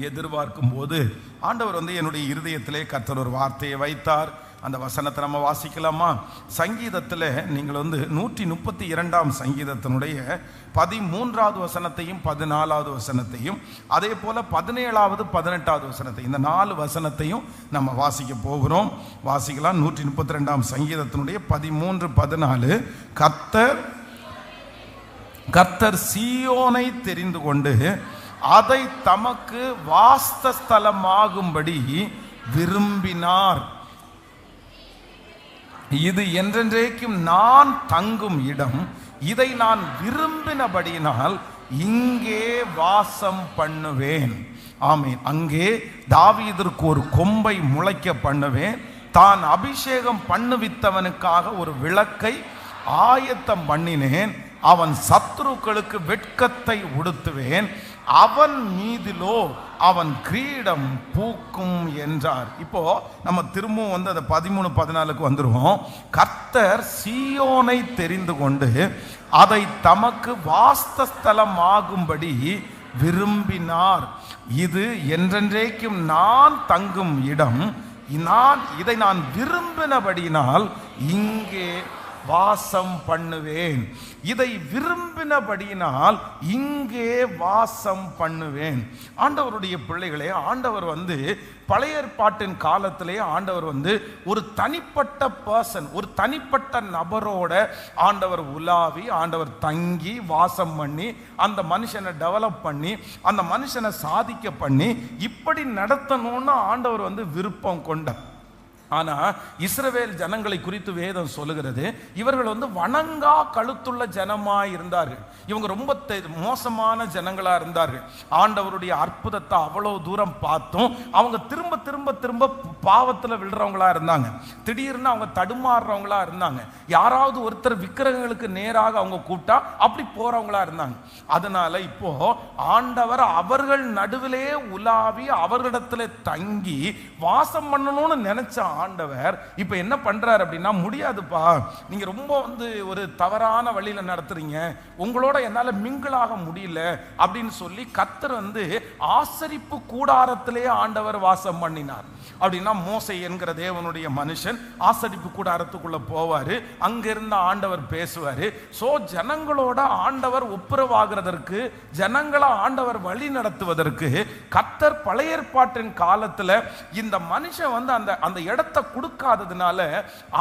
எதிர்பார்க்கும் போது ஆண்டவர் என்னுடைய இருதயத்திலே கர்த்தர் ஒரு வார்த்தையை வைத்தார். அந்த வசனத்தை நம்ம வாசிக்கலாமா? சங்கீதத்தில் நீங்கள் 132ஆம் சங்கீதத்தினுடைய 13வது வசனத்தையும் 14வது வசனத்தையும் அதே போல் 17வது 18வது வசனத்தையும் இந்த 4 வசனத்தையும் நம்ம வாசிக்க போகிறோம். வாசிக்கலாம். 132ஆம் சங்கீதத்தினுடைய 13, 14. கர்த்தர் சீயோனை தெரிந்து கொண்டு அதை தமக்கு வாஸ்தலமாகும்படி விரும்பினார். இது என்றென்றைக்கும் நான் தங்கும் இடம். இதை நான் விரும்பினபடியினால் இங்கே வாசம் பண்ணுவேன். ஆமீன். அங்கே தாவீதிற்கு ஒரு கொம்பை முளைக்க பண்ணுவேன். தான் அபிஷேகம் பண்ணுவித்தவனுக்காக ஒரு விளக்கை ஆயத்தம் பண்ணினேன். அவன் சத்துருக்களுக்கு வெட்கத்தை உடுத்துவேன். அவன் மீதிலோ அவன் கிரீடம் பூக்கும் என்றார். இப்போ நம்ம திரும்பவும் அந்த 13, 14க்கு வந்துருவோம். கர்த்தர் சீயோனை தெரிந்து கொண்டு அதை தமக்கு வாஸ்தலமாகும்படி விரும்பினார். இது என்றென்றைக்கும் நான் தங்கும் இடம். இதை நான் விரும்பினபடினால் இங்கே வாசம் பண்ணுவேன். இதை விரும்பினபடியினால் இங்கே வாசம் பண்ணுவேன். ஆண்டவருடைய பிள்ளைகளே, ஆண்டவர் பழைய ஏற்பாட்டின் காலத்திலே ஆண்டவர் ஒரு தனிப்பட்ட பர்சன், ஒரு தனிப்பட்ட நபரோட ஆண்டவர் உலாவி, ஆண்டவர் தங்கி வாசம் பண்ணி, அந்த மனுஷனை டெவலப் பண்ணி, அந்த மனுஷனை சாதிக்க பண்ணி, இப்படி நடத்தணும்னு ஆண்டவர் விருப்பம் கொண்டார். ஆனா இஸ்ரவேல் ஜனங்களை குறித்து வேதம் சொல்லுகிறது, இவர்கள் வணங்கா கழுத்துள்ள ஜனமாய் இருந்தார்கள். இவங்க ரொம்ப மோசமான ஜனங்களா இருந்தார்கள். ஆண்டவருடைய அற்புதத்தை அவ்வளவு தூரம் பார்த்தும் அவங்க திரும்ப திரும்ப திரும்ப பாவத்தில் விழுறவங்களா இருந்தாங்க. திடீர்னு அவங்க தடுமாறுறவங்களா இருந்தாங்க. யாராவது ஒருத்தர் விக்கிரகங்களுக்கு நேராக அவங்க கூட்டா அப்படி போறவங்களா இருந்தாங்க. அதனால இப்போ ஆண்டவர் அவர்கள் நடுவிலே உலாவி அவர்களிடத்துல தங்கி வாசம் பண்ணணும்னு நினைச்ச ஆண்டவர் இப்ப என்ன பண்றாரு அப்படின்னா, முடியாதுப்பா, நீங்க ரொம்ப ஒரு தவறான வழியில நடத்துறீங்க, உங்களோட என்னால மிங்கிளாக முடியல அப்படின்னு சொல்லி கர்த்தர் ஆசரிப்பு கூடாரத்திலே ஆண்டவர் வாசம் பண்ணினார். அப்படின்னா மோசே என்கிற தேவனுடைய மனுஷன் ஆசரிப்பு கூடாரத்துக்குள்ள போவாரு. அங்கிருந்து ஆண்டவர் பேசுவாரு. சோ ஜனங்களோட ஆண்டவர் ஒப்புரவாகிறதற்கு, ஜனங்களை ஆண்டவர் வழி நடத்துவதற்கு கர்த்தர் பழைய ஏற்பாட்டின் காலத்துல இந்த மனுஷன் அந்த இடத்தை கொடுக்காததுனால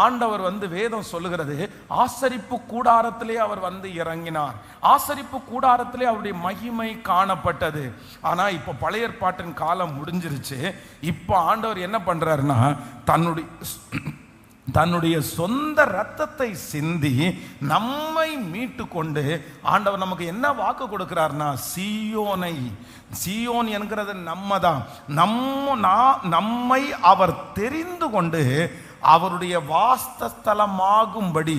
ஆண்டவர் வேதம் சொல்லுகிறது, ஆசரிப்பு கூடாரத்திலே அவர் இறங்கினார். ஆசரிப்பு கூடாரத்திலே அவருடைய மகிமை காணப்பட்டது. ஆனா இப்ப பழைய ஏற்பாட்டின் காலம் முடிஞ்சிருச்சு. இப்ப ஆண்டவர் என்ன பண்றாருன்னா, தன்னுடைய சொந்த ரத்தத்தை சிந்தி நம்மை மீட்டு கொண்டு ஆண்டவர் நமக்கு என்ன வாக்கு கொடுக்கிறார்னா, சீயோன் என்கிறது நம்ம தான். நம்மை அவர் தெரிந்து கொண்டு அவருடைய வாஸ்தலமாகும்படி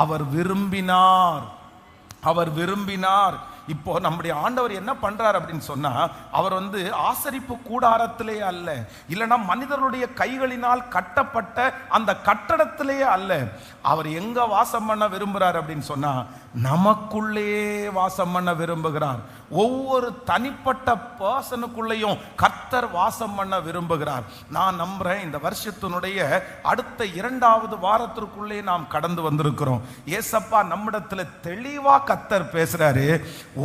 அவர் விரும்பினார். இப்போ நம்முடைய ஆண்டவர் என்ன பண்றார் அப்படின்னு சொன்னா, அவர் ஆசரிப்பு கூடாரத்திலே அல்ல, இல்லைன்னா மனிதர்களுடைய கைகளினால் கட்டப்பட்ட அந்த கட்டடத்திலே அல்ல. அவர் எங்க வாசம் பண்ண விரும்புகிறார் அப்படின்னு சொன்னா, நமக்குள்ளே வாசம் பண்ண விரும்புகிறார். ஒவ்வொரு தனிப்பட்ட பர்சனுக்குள்ளேயும் கர்த்தர் வாசம் பண்ண விரும்புகிறார். நான் நம்புறேன் இந்த வருஷத்தினுடைய அடுத்த 2வது வாரத்திற்குள்ளே நாம் கடந்து வந்திருக்கிறோம். ஏசப்பா நம்மிடத்துல தெளிவா கர்த்தர் பேசுறாரு.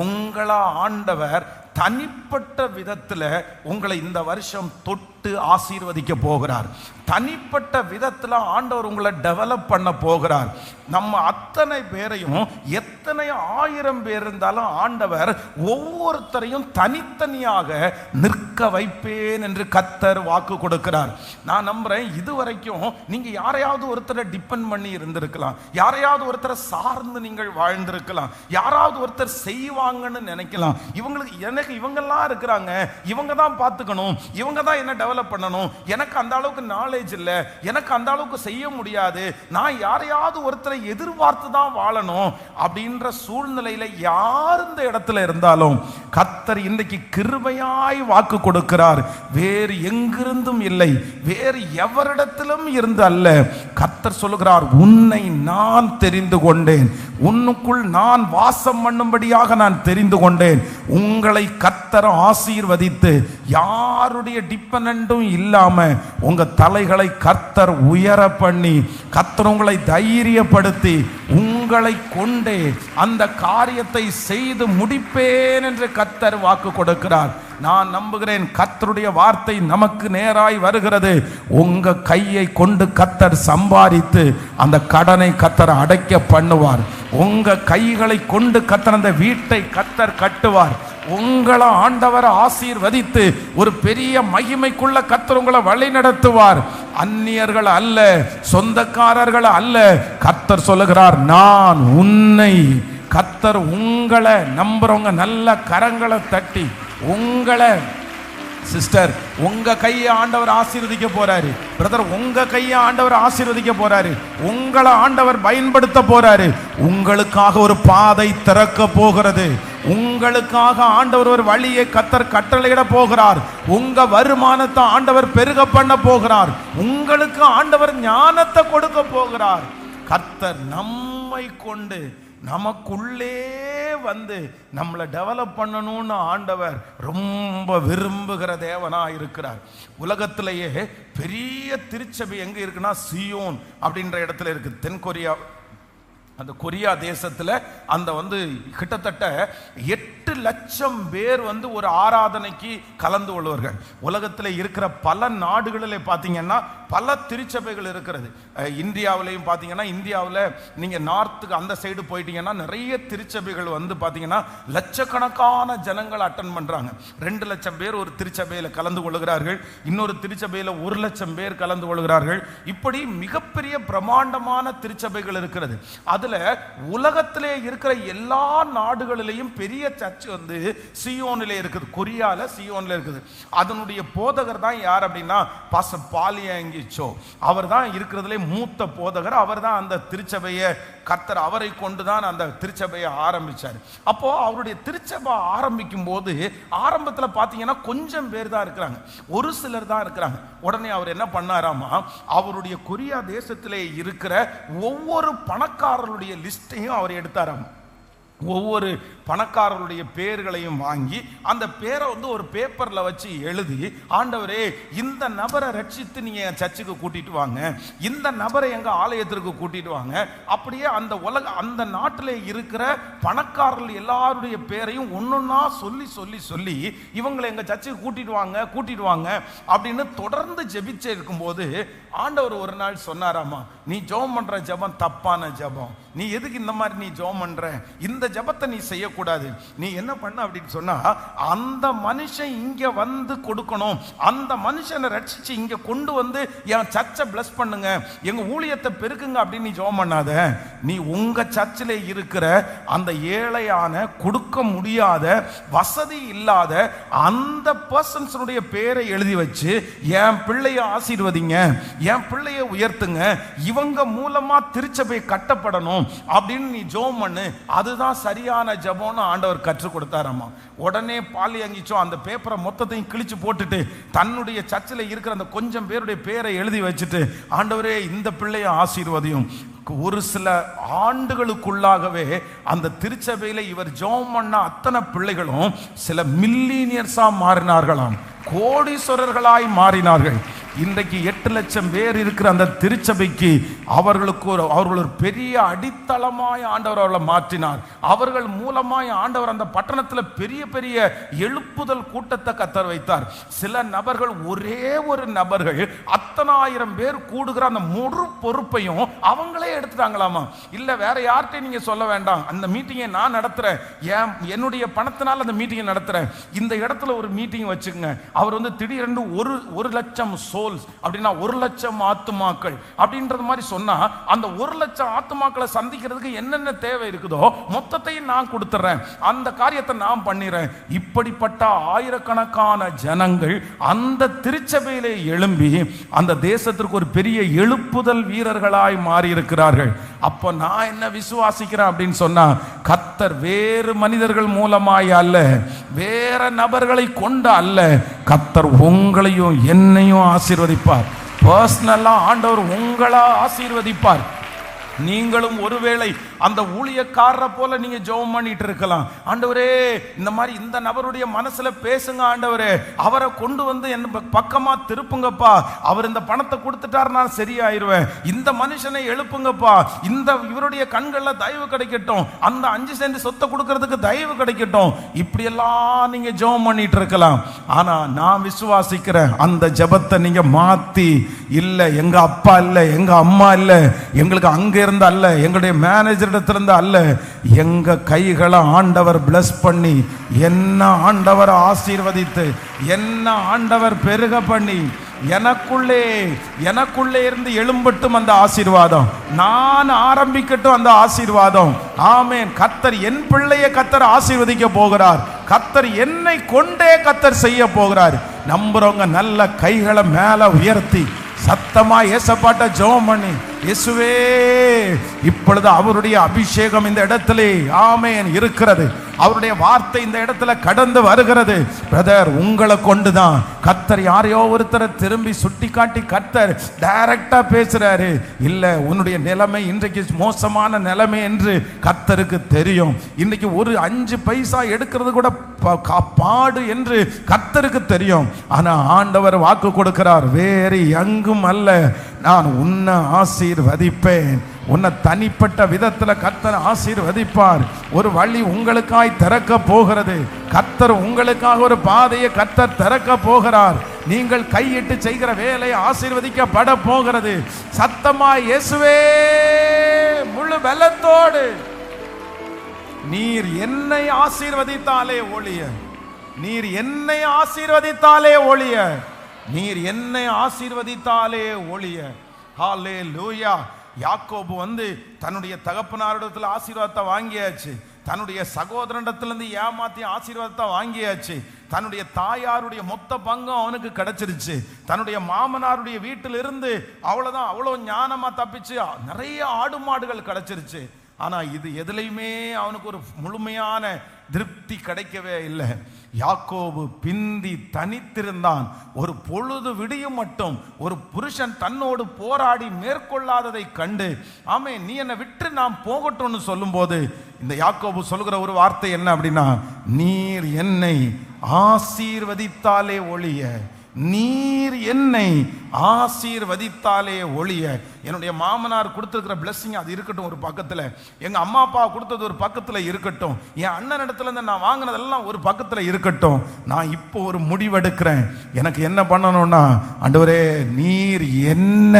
உங்களா ஆண்டவர் தனிப்பட்ட விதத்துல உங்களை இந்த வருஷம் தொட்டு ஆசீர்வதிக்க போகிறார். தனிப்பட்ட விதத்துல ஆண்டவர் உங்களை டெவலப் பண்ண போகிறார். நம்ம அத்தனை பேரையும், எத்தனை 1000 பேர் இருந்தாலும் ஆண்டவர் ஒவ்வொருத்தரையும் தனித்தனியாக நிற்க வைப்பேன் என்று கர்த்தர் வாக்கு கொடுக்கிறார். நான் நம்புறேன் இதுவரைக்கும் நீங்க யாரையாவது ஒருத்தரை டிபெண்ட் பண்ணி இருந்திருக்கலாம், யாரையாவது ஒருத்தரை சார்ந்து நீங்கள் வாழ்ந்திருக்கலாம், யாராவது ஒருத்தர் செய்வாங்கன்னு நினைக்கலாம். இவங்கெல்லாம் இருக்கிறாங்க, இவங்க தான் பார்த்துக்கணும், இவங்க தான் என்ன டெவலப் பண்ணணும், எனக்கு அந்த அளவுக்கு நாலேஜ் இல்லை, எனக்கு அந்த அளவுக்கு செய்ய முடியாது, நான் யாரையாவது ஒருத்தரை எதிர்பார்த்து தான் வாழணும் அப்படின்ற சூழ்நிலையில யார் இந்த இடத்துல இருந்தாலும் கர்த்தர் இன்றைக்கு கிருபையாய் வாக்கு கொடுக்கிறார். வேறு எங்கிருந்தும் இல்லை, வேறு எவரிடத்திலும் இருந்து அல்ல, கர்த்தர் சொல்லுகிறார், உன்னை நான் தெரிந்து கொண்டேன், உன்னுக்குள் நான் வாசம் பண்ணும்படியாக நான் தெரிந்து கொண்டேன். உங்களை கர்த்தர் ஆசீர்வதித்து யாருடைய டிபெண்டும் இல்லாம உங்க தலைகளை கர்த்தர் உயர பண்ணி, கர்த்தர் உங்களை தைரியப்படுத்தி உங்களை கொண்டே அந்த காரியத்தை செய்து முடிப்பேன் என்று கர்த்தர் வாக்கு கொடுக்கிறார். நான் நம்புகிறேன் கர்த்தருடைய வார்த்தை நமக்கு நேராய் வருகிறது. உங்க கையை கொண்டு கர்த்தர் சம்பாதித்து அந்த கடனை கர்த்தர் அடைக்க பண்ணுவார். உங்க கைகளை கொண்டு கர்த்தர் அந்த வீட்டை கர்த்தர் கட்டுவார். உங்களை ஆண்டவர் ஆசீர்வதித்து ஒரு பெரிய மகிமைக்குள்ள கர்த்தர் உங்களை வழி நடத்துவார். அந்நியர்கள் அல்ல, சொந்தக்காரர்கள் அல்ல. கர்த்தர் சொல்லுகிறார், நான் உன்னை, கர்த்தர் உங்களை நம்புறவங்க நல்ல கரங்களை தட்டி உங்களை, சிஸ்டர் உங்க கையை ஆண்டவர் ஆசீர்வதிக்க போறாரு. பிரதர் உங்க கையை ஆண்டவர் ஆசீர்வதிக்க போறாரு. உங்களை ஆண்டவர் பயன்படுத்த போறாரு. உங்களுக்காக ஒரு பாதை திறக்க போகிறது. உங்களுக்காக ஆண்டவர் ஒரு வழியை கர்த்தர் கட்டளையிட போகிறார். உங்க வருமானத்தை ஆண்டவர் பெருக பண்ண போகிறார். உங்களுக்கு ஆண்டவர் ஞானத்தை கொடுக்க போகிறார். கர்த்தர் நம்மை கொண்டு நமக்குள்ளே வந்து நம்மளை டெவலப் பண்ணணும்னு ஆண்டவர் ரொம்ப விரும்புகிற தேவனா இருக்கிறார். உலகத்திலேயே பெரிய திருச்சபை எங்க இருக்குன்னா சியோன் அப்படின்ற இடத்துல இருக்கு. தென் கொரியா, அந்த கொரியா தேசத்துல அந்த கிட்டத்தட்ட 8 லட்சம் பேர் ஒரு ஆராதனைக்கு கலந்து கொள்வார்கள். உலகத்தில் இருக்கிற பல நாடுகளில் பார்த்தீங்கன்னா பல திருச்சபைகள் இருக்கிறது. இந்தியாவிலையும் பார்த்தீங்கன்னா, இந்தியாவில் நீங்கள் நார்த்துக்கு அந்த சைடு போயிட்டீங்கன்னா நிறைய திருச்சபைகள் பார்த்தீங்கன்னா லட்சக்கணக்கான ஜனங்கள் அட்டன் பண்ணுறாங்க. 2 லட்சம் பேர் ஒரு திருச்சபையில் கலந்து கொள்கிறார்கள். இன்னொரு திருச்சபையில் 1 லட்சம் பேர் கலந்து கொள்கிறார்கள். இப்படி மிகப்பெரிய பிரம்மாண்டமான திருச்சபைகள் இருக்கிறது. அதுல உலகத்திலே இருக்கிற எல்லா நாடுகளிலேயும் பெரிய சர்ச் சியோனிலே இருக்குது. கொரியால சியோன்ல இருக்குது. அதனுடைய போதகர் தான் யார் அப்படின்னா பாஸ்டர் பாலியாங்கிச்சோ. அவர் தான் இருக்கிறதுலே மூத்த போதகர். அவர் தான் அந்த திருச்சபையை கர்த்தர் அவரை கொண்டுதான் அந்த திருச்சபையை ஆரம்பிச்சார். அப்போ அவருடைய திருச்சபை ஆரம்பிக்கும் போது ஆரம்பத்தில் பார்த்தீங்கன்னா கொஞ்சம் பேர் தான் இருக்கிறாங்க, ஒரு சிலர் தான் இருக்கிறாங்க. உடனே அவர் என்ன பண்ணாராமா, அவருடைய கொரியா தேசத்திலே இருக்கிற ஒவ்வொரு பணக்காரர்களுடைய லிஸ்டையும் அவர் எடுத்தாராம். ஒவ்வொரு பணக்காரர்களுடைய பேர்களையும் வாங்கி அந்த பேரை ஒரு பேப்பர்ல வச்சு எழுதி, ஆண்டவரே இந்த நபரை ரட்சித்து நீங்க என் சர்ச்சுக்கு கூட்டிட்டு வாங்க, இந்த நபரை எங்க ஆலயத்திற்கு கூட்டிட்டு வாங்க. அப்படியே அந்த நாட்டில் இருக்கிற பணக்காரர்கள் எல்லாருடைய பேரையும் ஒன்னொன்னா சொல்லி சொல்லி சொல்லி இவங்களை எங்க சர்ச்சுக்கு கூட்டிட்டு வாங்க அப்படின்னு தொடர்ந்து ஜெபிச்சே இருக்கும்போது ஆண்டவர் ஒரு நாள் சொன்னாராமா, நீ ஜெபம் பண்ற ஜெபம் தப்பான ஜெபம். நீ எதுக்கு இந்த மாதிரி நீ ஜெபம் பண்ற? இந்த ஜெபத்தை நீ செய்யக்கூடாது. நீ என்ன பண்ண அப்படின்னு சொன்னா, அந்த மனுஷன் இங்க கொடுக்கணும், அந்த மனுஷனை ரட்சிச்சு இங்க கொண்டு என் சர்ச்சை பிளஸ் பண்ணுங்க, எங்க ஊழியத்தை பெருக்குங்க அப்படின்னு நீ ஜெபம் பண்ணாத. நீ உங்க சர்ச்சில் இருக்கிற அந்த ஏழையான, கொடுக்க முடியாத, வசதி இல்லாத அந்த பர்சன்ஸுடைய பேரை எழுதி வச்சு என் பிள்ளைய ஆசீர்வதிங்க, என் பிள்ளைய உயர்த்துங்க, இவங்க மூலமா திருச்சபை கட்டப்படணும் அப்படின்னு நீ ஜெபம் பண்ணு. அதுதான் சரியான ஜெபம்னு ஆண்டவர் கற்றுக் கொடுத்தாராமா. உடனே பாலியாங்கிச்சோ அந்த பேப்பரை மொத்தத்தையும் கிழிச்சு போட்டுட்டு தன்னுடைய சர்ச்சில் இருக்கிற அந்த கொஞ்சம் பேருடைய பேரை எழுதி வச்சுட்டு, ஆண்டவரே இந்த பிள்ளைய ஆசீர்வதியும். ஒரு சில ஆண்டுகளுக்குள்ளாகவே அந்த திருச்சபையில இவர் ஜெபம் பண்ண அத்தனை பிள்ளைகளும் சில மில்லியனியர்ஸா மாறினார்களாம், கோடீஸ்வரர்களாய் மாறினார்கள். இன்றைக்கு 8 லட்சம் பேர் இருக்கிற அந்த திருச்சபைக்கு அவர்கள் ஒரு பெரிய அடித்தளமாய் ஆண்டவர் அவர்களை மாற்றினார். அவர்கள் மூலமாய் ஆண்டவர் அந்த பட்டணத்தில் பெரிய பெரிய எழுப்புதல் கூட்டத்தை கத்தர் வைத்தார். சில நபர்கள், ஒரே ஒரு நபர்கள் அத்தனாயிரம் பேர் கூடுகிற அந்த முழு பொறுப்பையும் அவங்களே எடுத்துட்டாங்களாமா. இல்ல வேற யார்கிட்டையும் நீங்க சொல்ல வேண்டாம், அந்த மீட்டிங்கை நான் நடத்துறேன், என்னுடைய பணத்தினால் அந்த மீட்டிங்கை நடத்துறேன், இந்த இடத்துல ஒரு மீட்டிங் வச்சுக்கங்க. அவர் திடீரென்று 1 லட்சம் சோல்ஸ் அப்படின்னா 1 லட்சம் ஆத்துமாக்கள் அப்படின்றது மாதிரி சொன்னா, அந்த 1 லட்சம் ஆத்துமாக்களை சந்திக்கிறதுக்கு என்னென்ன தேவை இருக்குதோ மொத்தத்தையும் நான் கொடுத்துறேன், அந்த காரியத்தை நான் பண்ணிடுறேன். இப்படிப்பட்ட ஆயிரக்கணக்கான ஜனங்கள் அந்த திருச்சபையிலே எழும்பி அந்த தேசத்திற்கு ஒரு பெரிய எழுப்புதல் வீரர்களாய் மாறி இருக்கிறார்கள். அப்ப நான் என்ன விசுவாசிக்கிறேன் அப்படின்னு சொன்னா, கர்த்தர் வேறு மனிதர்கள் மூலமாய் அல்ல, வேற நபர்களை கொண்டு அல்ல, கர்த்தர் உங்களையும் என்னையும் ஆசீர்வதிப்பார். பர்சனலா ஆண்டவர் உங்களை ஆசீர்வதிப்பார். நீங்களும் ஒருவேளை அந்த ஊழியக்காரரை போல நீங்க ஜெபம் பண்ணிட்டு இருக்கலாம். ஆண்டவரே, இந்த மாதிரி இந்த நபருடைய மனசுல பேசுங்க ஆண்டவரே, அவரை கொண்டு வந்து என் பக்கமா திருப்புங்கப்பா, அவர் இந்த பணத்தை கொடுத்துட்டாரு நான் சரியாயிருவேன், இந்த மனுஷனை எழுப்புங்கப்பா, இந்த இவருடைய கண்கள்ல தயவு கிடைக்கட்டும், அந்த 5 சென்ட் சொத்தை கொடுக்கறதுக்கு தயவு கிடைக்கட்டும், இப்படியெல்லாம் நீங்க ஜெபம் பண்ணிட்டு இருக்கலாம். ஆனா நான் விசுவாசிக்கிறேன், அந்த ஜெபத்தை நீங்க மாத்தி, இல்ல எங்க அப்பா இல்ல, எங்க அம்மா இல்ல, எங்களுக்கு அங்க இருந்து அல்ல, எங்களுடைய மேனேஜர் இடத்திலிருந்து அல்ல, எங்க கைகளை ஆண்டவர் பிளஸ் பண்ணி, என்ன ஆண்டவர் ஆசீர்வதித்து, என்ன ஆண்டவர் பெருக பண்ணி, எனக்குள்ளே இருந்து எழும்பட்டும் அந்த ஆசீர்வாதம், நான் ஆரம்பிக்கட்டும் அந்த ஆசீர்வாதம். ஆமென். கர்த்தர் என் பிள்ளையை கர்த்தர் ஆசீர்வதிக்க போகிறார். கர்த்தர் என்னை கொண்டே கர்த்தர் செய்ய போகிறார். நம்புறவங்க நல்ல கைகளை மேல உயர்த்தி சத்தமா ஏசப்பாட்ட ஜெபம் பண்ணி, இயேசுவே, இப்பொழுது அவருடைய அபிஷேகம் இந்த இடத்திலே ஆமென் இருக்கிறது, அவருடைய வார்த்தை இந்த இடத்துல கடந்து வருகிறது. பிரதர், உங்களை கொண்டுதான் கர்த்தர் யாரையோ ஒருத்தரை திரும்பி சுட்டி காட்டி கர்த்தர் டைரக்டா பேசுறாரு. இல்ல, உன்னுடைய நிலைமை இன்றைக்கு மோசமான நிலைமை என்று கர்த்தருக்கு தெரியும். இன்னைக்கு ஒரு 5 பைசா எடுக்கிறது கூட பாடு என்று கர்த்தருக்கு தெரியும். ஆனா ஆண்டவர் வாக்கு கொடுக்கிறார், வேறு எங்கும் அல்ல, நான் உன்னை ஆசீர்வதிப்பேன். உன்னை தனிப்பட்ட விதத்துல கர்த்தர் ஆசீர்வதிப்பார். ஒரு வழி உங்களுக்காய் திறக்க போகிறது. கர்த்தர் உங்களுக்காக ஒரு பாதையை கர்த்தர் திறக்க போகிறார். நீங்கள் கையிட்டு செய்கிற வேலை ஆசீர்வதிக்கப்பட போகிறது. சத்தமா இயேசுவே, முழு பலத்தோடு, நீர் என்னை ஆசீர்வதித்தாலே ஒழிய, நீர் என்னை ஆசீர்வதித்தாலே ஒழிய, நீர் என்னை ஆசீர்வதித்தாலே ஒழிய. ஹல்லேலூயா. யாக்கோபு தன்னுடைய தகப்பனாரிடத்தில் ஆசீர்வாதத்தை வாங்கியாச்சு, தன்னுடைய சகோதரனிடத்திலிருந்து ஏமாத்தி ஆசீர்வாதத்தை வாங்கியாச்சு, தன்னுடைய தாயாருடைய மொத்த பங்கும் அவனுக்கு கிடைச்சிருச்சு, தன்னுடைய மாமனாருடைய வீட்டிலிருந்து அவ்வளவுதான், அவ்வளவு ஞானமா தப்பிச்சு நிறைய ஆடு மாடுகள் கிடைச்சிருச்சு. ஆனா இது எதுலையுமே அவனுக்கு ஒரு முழுமையான திருப்தி கிடைக்கவே இல்லை. யாக்கோபு பிந்தி தனித்திருந்தான். ஒரு பொழுது விடியும் மட்டும் ஒரு புருஷன் தன்னோடு போராடி மேற்கொள்ளாததை கண்டு, ஆமே, நீ என்னை விட்டு நாம் போகட்டும்னு சொல்லும் போது இந்த யாக்கோபு சொல்கிற ஒரு வார்த்தை என்ன அப்படின்னா, நீர் என்னை ஆசீர்வதித்தாலே ஒழிய, நீர் என்னை ஆசீர்வதித்தாலே ஒழிய. என்னுடைய மாமனார் கொடுத்திருக்கிற பிளஸிங் அது இருக்கட்டும் ஒரு பக்கத்துல, எங்க அம்மா அப்பா கொடுத்தது ஒரு பக்கத்துல இருக்கட்டும், என் அண்ணன் இடத்துல இருந்து நான் வாங்கினதெல்லாம் ஒரு பக்கத்துல இருக்கட்டும். நான் இப்போ ஒரு முடிவெடுக்கிறேன். எனக்கு என்ன பண்ணணும்னா, ஆண்டவரே, நீர் என்ன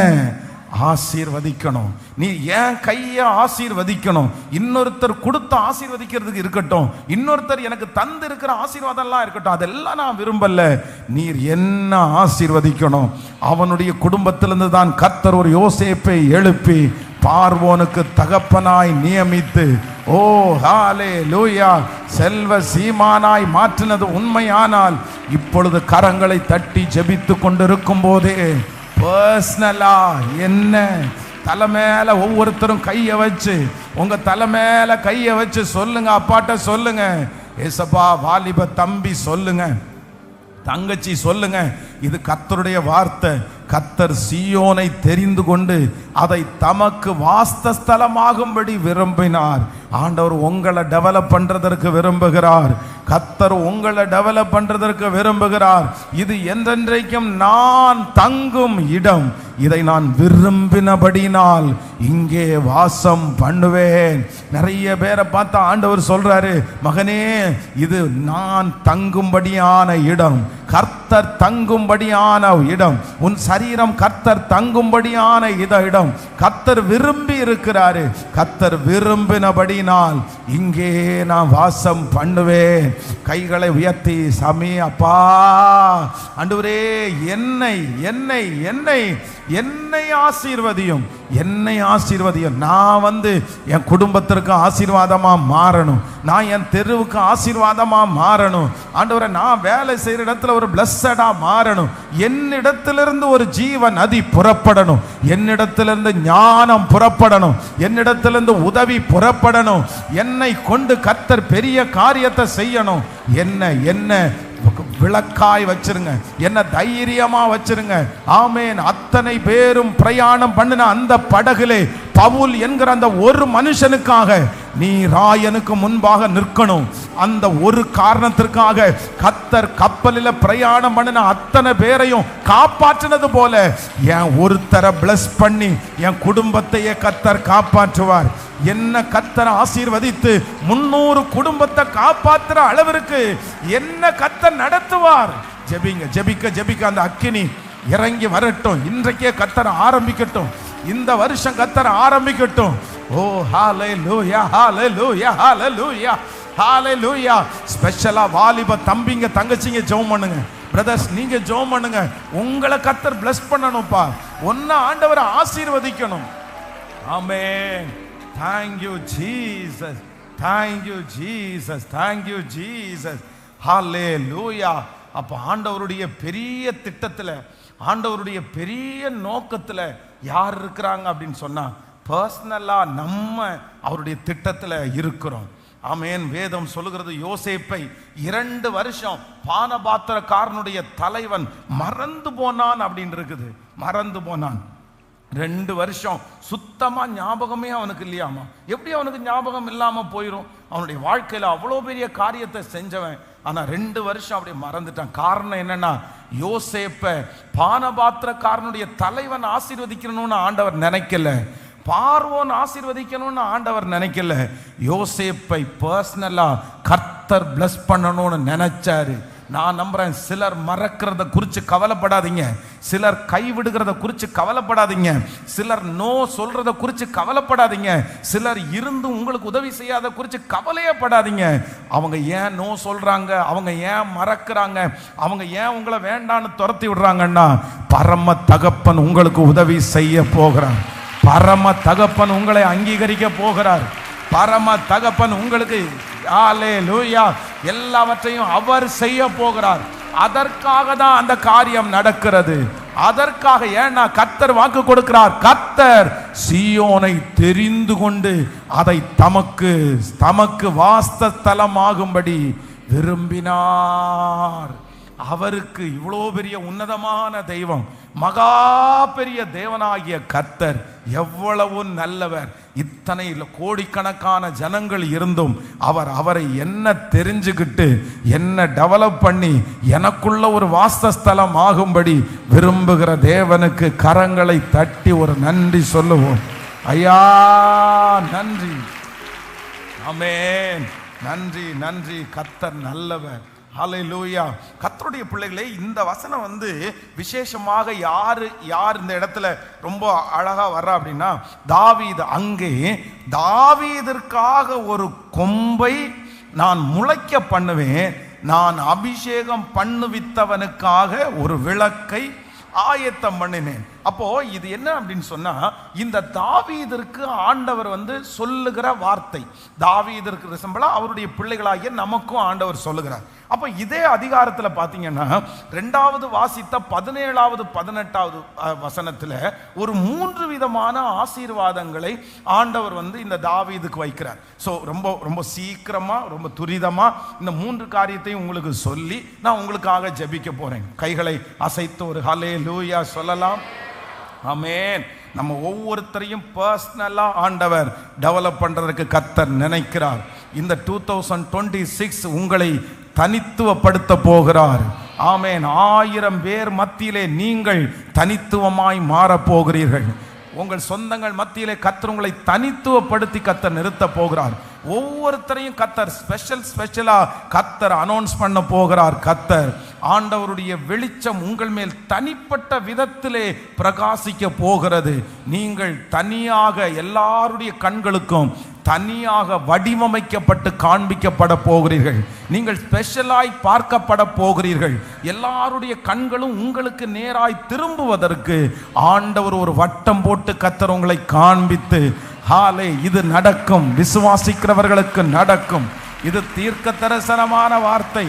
ஆசீர்வதிக்கணும், நீ ஏன் கையை ஆசீர்வதிக்கணும். இன்னொருத்தர் கொடுத்த ஆசீர்வதிக்கிறதுக்கு இருக்கட்டும், இன்னொருத்தர் எனக்கு தந்து இருக்கிற ஆசீர்வாதம் எல்லாம் இருக்கட்டும், அதெல்லாம் நான் விரும்பல. நீர் என்ன ஆசீர்வதிக்கணும். அவனுடைய குடும்பத்திலிருந்து தான் கர்த்தர் ஒரு யோசேப்பை எழுப்பி பார்வோனுக்கு தகப்பனாய் நியமித்து, ஓ ஹல்லேலூயா, செல்வ சீமானாய் மாற்றினது உண்மையானால் இப்பொழுது கரங்களை தட்டி ஜெபித்து கொண்டிருக்கும் போதே பர்சனலா என்ன தலை மேல ஒவ்வொருத்தரும் கையை வச்சு, உங்க தலை மேல கையை வச்சு சொல்லுங்க, அப்பாட்ட சொல்லுங்க, ஏசப்பா, வாலிப தம்பி சொல்லுங்க, தங்கச்சி சொல்லுங்க, இது கர்த்தருடைய வார்த்தை. கர்த்தர் சீயோனை தெரிந்து கொண்டு அதை தமக்கு வாஸ்தலமாகும்படி விரும்பினார். ஆண்டவர் உங்களை டெவலப் பண்றதற்கு விரும்புகிறார். கர்த்தர் உங்களை டெவலப் பண்றதற்கு விரும்புகிறார். இது என்றென்றைக்கும் நான் தங்கும் இடம், இதை நான் விரும்பினபடினால் இங்கே வாசம் பண்ணுவேன். நிறைய பேரை பார்த்தா ஆண்டவர் சொல்றாரு, மகனே, இது நான் தங்கும்படியான இடம், கர்த்தர் தங்கும்படியான இடம், உன் சரீரம் கர்த்தர் தங்கும்படியான இடம். கர்த்தர் விரும்பி இருக்கிறாரு. கர்த்தர் விரும்பினபடினால் இங்கே நான் வாசம் பண்ணுவேன். கைகளை உயர்த்தி, சாமி, அப்பா, ஆண்டவரே, என்னை என்னை என்னை என்னை ஆசீர்வதியும், என்னை ஆசீர்வதியும். நான் என் குடும்பத்திற்கு ஆசீர்வாதமா மாறணும், நான் என் தெருவுக்கு ஆசீர்வாதமா மாறணும். ஆண்டவரே, நான் வேலை செய்யற இடத்துல ஒரு பிளஸ்ஸடா மாறணும். என்னிடத்திலிருந்து ஒரு ஜீவ நதி புறப்படணும், என்னிடத்திலிருந்து ஞானம் புறப்படணும், என்னிடத்திலிருந்து உதவி புறப்படணும். என்னை கொண்டு கர்த்தர் பெரிய காரியத்தை செய்யணும். என்ன என்ன விளக்காய் வச்சிருங்க, என்ன தைரியமா வச்சிருங்க. ஆமேன். அத்தனை பேரும் பிரயாணம் பண்ணின அந்த படகுலே பவுல் என்கிற அந்த ஒரு மனுஷனுக்காக நீ ராயனுக்கு முன்பாக நிற்கணும். அந்த ஒரு காரணத்திற்காக கர்த்தர் கப்பலில் பிரயாணம் பண்ணின அத்தனை பேரையும் காப்பாற்றினது போல என் ஒருத்தரை பிளஸ் பண்ணி என் குடும்பத்தையே கர்த்தர் காப்பாற்றுவார். என்ன கர்த்தர் ஆசீர்வதித்து 300 குடும்பத்தை காப்பாற்றுற அளவிற்கு என்ன கர்த்தர் நடத்துவார். ஜெபிங்க, ஜெபிக்க ஜெபிக்க அந்த அக்கினி இறங்கி வரட்டும். இன்றைக்கே கர்த்தர் ஆரம்பிக்கட்டும். இந்த வருஷம் கர்த்தர் ஆரம்பிக்கட்டும். ஓ ஹalleluya, ஹalleluya, ஹalleluya, ஹalleluya. ஸ்பெஷலா வாலிப தம்பிங்க தங்கச்சிங்க ஜெபம் பண்ணுங்க. பிரதர்ஸ் நீங்க ஜெபம் பண்ணுங்க. உங்களை கர்த்தர் bless பண்ணணும்ப்பா. ஒன்ன ஆண்டவர் ஆசீர்வதிக்கணும். ஆமென். Thank you Jesus, thank you Jesus, thank you Jesus, hallelujah. அப்ப ஆண்டவருடைய பெரிய திட்டத்துல, ஆண்டவருடைய பெரிய நோக்கத்துல யார் இருக்கிறாங்க அப்படின்னு சொன்னா பர்சனலா நம்ம அவருடைய திட்டத்துல இருக்கிறோம். ஆமென். வேதம் சொல்லுகிறது யோசேப்பை 2 வருஷம் பானபாத்திரக்காரனுடைய தலைவன் மறந்து போனான் அப்படின்னு இருக்குது. மறந்து போனான் 2 வருஷம் சுத்தமா ஞாபகமே அவனுக்கு இல்லையாமா. எப்படி அவனுக்கு ஞாபகம் இல்லாம போயிடும்? அவனுடைய வாழ்க்கையில அவ்வளோ பெரிய காரியத்தை செஞ்சவன், ஆனா 2 வருஷம் அப்படி மறந்துட்டான். காரணம் என்னன்னா யோசேப்ப பானபாத்திரக்காரனுடைய தலைவன் ஆசீர்வதிக்கணும்னு ஆண்டவர் நினைக்கல, பார்வோன் ஆசீர்வதிக்கணும்னு ஆண்டவர் நினைக்கல. யோசேப்பை பர்சனலா கர்த்தர் பிளஸ் பண்ணணும்னு நினைச்சாரு. நான் நம்புறேன், சிலர் மறக்கிறத குறித்து கவலைப்படாதீங்க, சிலர் கைவிடுகிறத குறித்து கவலைப்படாதீங்க, சிலர் நோ சொல்றத குறித்து கவலைப்படாதீங்க, சிலர் இருந்து உங்களுக்கு உதவி செய்யாத குறித்து கவலையே படாதீங்க. அவங்க ஏன் நோ சொல்றாங்க, அவங்க ஏன் மறக்கிறாங்க, அவங்க ஏன் உங்களை வேண்டான்னு துரத்தி விடுறாங்கன்னா பரம தகப்பன் உங்களுக்கு உதவி செய்ய போகிறார். பரம தகப்பன் உங்களை அங்கீகரிக்க போகிறார். பரம தகப்பன் உங்களுக்கு ஹalleluya எல்லாவற்றையும் அவர் செய்ய போகிறார். அதற்காக தான் அந்த காரியம் நடக்கிறது. அதற்காக, ஏன்னா கர்த்தர் வாக்கு கொடுக்கிறார். கர்த்தர் சீயோனை தெரிந்து கொண்டு அதை தமக்கு வாசஸ்தலமாகும்படி விரும்பினார். அவருக்கு இவ்வளோ பெரிய உன்னதமான தெய்வம், மகா பெரிய தேவனாகிய கர்த்தர் எவ்வளவு நல்லவர். இத்தனை கோடிக்கணக்கான ஜனங்கள் இருந்தும் அவரை என்ன தெரிஞ்சுக்கிட்டு என்ன டெவலப் பண்ணி எனக்குள்ள ஒரு வாசஸ்தலம் ஆகும்படி விரும்புகிற தேவனுக்கு கரங்களை தட்டி ஒரு நன்றி சொல்லுவோம். ஐயா நன்றி, ஆமென். நன்றி நன்றி. கர்த்தர் நல்லவர். ஹல்லேலூயா. கர்த்தருடைய பிள்ளைகளே, இந்த வசனம் விசேஷமாக யார் இந்த இடத்துல ரொம்ப அழகா வர்றா அப்படின்னா தாவீது. அங்கே தாவீதிற்காக ஒரு கொம்பை நான் முளைக்க பண்ணுவேன், நான் அபிஷேகம் பண்ணுவித்தவனுக்காக ஒரு விளக்கை ஆயத்தம் பண்ணினேன். அப்போ இது என்ன அப்படின்னு சொன்னா, இந்த தாவீதிற்கு ஆண்டவர் சொல்லுகிற வார்த்தை, தாவீதிற்கு ரிசம்பலா அவருடைய பிள்ளைகளாகிய நமக்கும் ஆண்டவர் சொல்லுகிறார். அப்ப இதே அதிகாரத்தில் பார்த்தீங்கன்னா 2வது வாசித்த 17வது 18வது வசனத்துல ஒரு 3 விதமான ஆசீர்வாதங்களை ஆண்டவர் இந்த தாவீதுக்கு வைக்கிறார். ஸோ ரொம்ப ரொம்ப சீக்கிரமா ரொம்ப துரிதமா இந்த 3 காரியத்தையும் உங்களுக்கு சொல்லி நான் உங்களுக்காக ஜெபிக்க போறேன். கைகளை அசைத்து ஒரு ஹல்லேலூயா சொல்லலாம். ஆமென். நம்ம ஒவ்வொருத்தரையும் பர்சனலா ஆண்டவர் டெவலப் பண்றதுக்கு கர்த்தர் நினைக்கிறார். இந்த 2026 உங்களை தனித்துவப்படுத்த போகிறார். ஆமென். 1000 பேர் மத்தியிலே நீங்கள் தனித்துவமாய் மாறப்போகிறீர்கள். உங்கள் சொந்தங்கள் மத்தியிலே கர்த்தர் உங்களை தனித்துவப்படுத்தி கர்த்தர் நிறுத்த போகிறார். ஒவ்வொருத்தரையும் கர்த்தர் ஸ்பெஷலா கர்த்தர் அனௌன்ஸ் பண்ண போகிறார். கர்த்தர் ஆண்டவருடைய வெளிச்சம் உங்கள் மேல் தனிப்பட்ட விதத்திலே பிரகாசிக்க போகிறது. நீங்கள் தனியாக, எல்லாருடைய கண்களுக்கும் தனியாக வடிவமைக்கப்பட்டு காண்பிக்கப்பட போகிறீர்கள். நீங்கள் ஸ்பெஷலாய் பார்க்கப்பட போகிறீர்கள். எல்லாருடைய கண்களும் உங்களுக்கு நேராய் திரும்புவதற்கு ஆண்டவர் ஒரு வட்டம் போட்டு கர்த்தர் உங்களை காண்பித்து, ஹாலே இது நடக்கும், விசுவாசிக்கிறவர்களுக்கு நடக்கும். இது தீர்க்க தரிசனமான வார்த்தை,